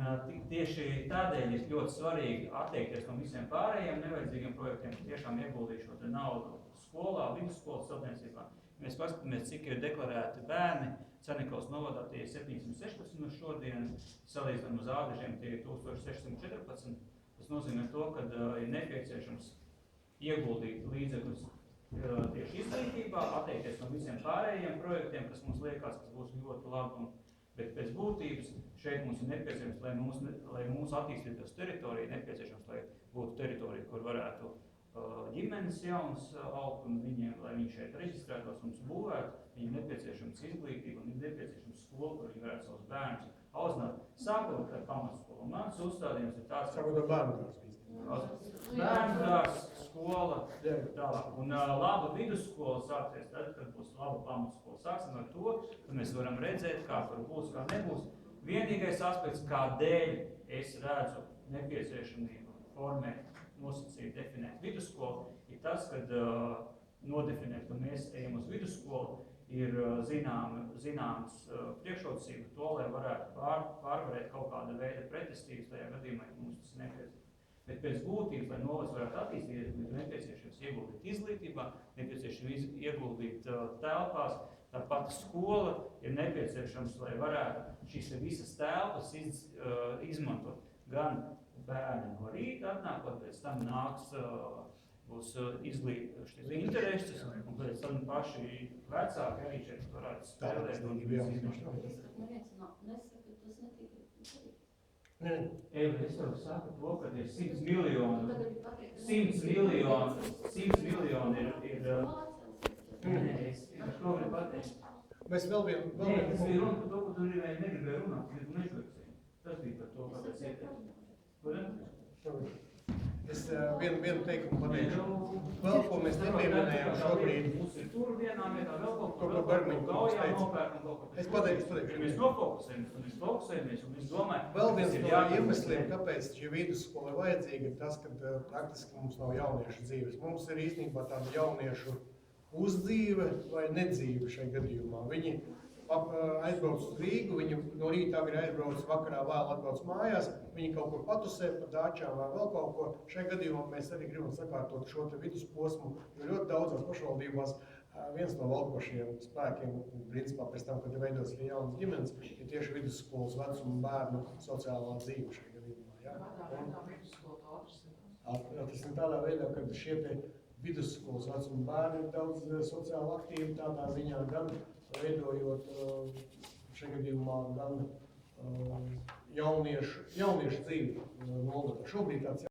tieši tādēļ ir ļoti svarīgi atteikties no visiem pārējiem nevajadzīgiem projektiem, tiešām ieguldīt šo naudu skolā, vidusskolas celtniecībā. Mēs paskatāmies, cik ir deklarēti bērni. Cernikovas novadā tie ir 716 no šodien, salīdzinām uz Ādažiem tie ir 1614. Tas nozīmē to, ka ir nepieciešams ieguldīt līdzekļus tieši izglītībā, atteikties no visiem pārējiem projektiem, kas mums liekas, kas būs ļoti labi. Bet pēc būtības šeit mums ir nepieciešams, lai mūsu attīstītos teritorija, nepieciešams, lai būtu teritorija, kur varētu ģimenes jaunas augt un viņiem, lai viņi šeit reģistrētos un būvētu, viņiem nepieciešams izglītība un nepieciešams skola, kur viņi varētu savus bērnus audzināt. Sākot ar pamatskolu. Mans uzstādījums ir tāds, Sākot ar bērnu bērndārs, skola, tālāk. Un laba vidusskola sāksies tad, kad būs laba pamatskola. Sāksim ar to, ka mēs varam redzēt, kā tur būs, kā nebūs. Vienīgais aspekts, kādēļ es redzu nepieciešamību formēt, nosacīt, definēt vidusskolu, ir tas, kad nodefinēt, ka mēs ejam uz vidusskolu, ir zināms priekšrocība to, lai varētu pārvarēt kaut kāda veida pretestības tajā gadījumā, ja mums tas ir nepieciešams. Bet pēc būtības, lai novads varētu attīstīties, ir nepieciešams ieguldīt izglītībā, nepieciešams ieguldīt telpās. Tāpat skola ir nepieciešams, lai varētu šīs visas telpas izmantot. Gan bērni no rīta atnākot, pēc tam būs intereses, un pēc tam paši vecāki arī šeit varētu spēlēt un izmantot. Eva, es jau saku to, ka ir 100 miljoni ir es to varu pateikt. Mēs vēl vienu... Tas bija runa par to, ka tu negribēji runāt, bet tu negribēji. Tas bija par to, kāpēc ieteikts. Es vienu teikumu pateikšu. Vēl, ko mēs nepieminējām šobrīd. Mums ir tur vienā vietā vēl kaut ko Bergmaņa gaujā nopērkam kaut ko. Es pateikšu. Mēs nofokusējamies un mēs domājam. Vēl viens no iemesliem, kāpēc šī vidusskola ir vajadzīga, ir tas, ka praktiski mums nav jauniešu dzīves. Mums ir īstenībā tāda jauniešu uzdzīve vai nedzīve šajā gadījumā. Viņi aizbrauc uz Rīgu, viņi no rīta agri aizbrauc, vakarā vēl atbrauc mājās, viņi kaut kur patusē pa dāčām vai vēl kaut ko. Šajā gadījumā mēs arī gribam sakārtot šo te vidusposmu, jo ļoti daudzās pašvaldībās viens no valdošajiem spēkiem, principā pēc tam, kad ir veidots jaunas ģimenes, ir tieši vidusskolas vecuma bērnu sociālā dzīve šajā gadījumā. Ja? Tas ir tādā veidā, ka šie te vidusskolas vecuma bērni ir daudz sociāli aktīvi tādā ziņā, gan veidojot šajā gadījumā gan jauniešu dzīvi novadā. Šobrīd tāds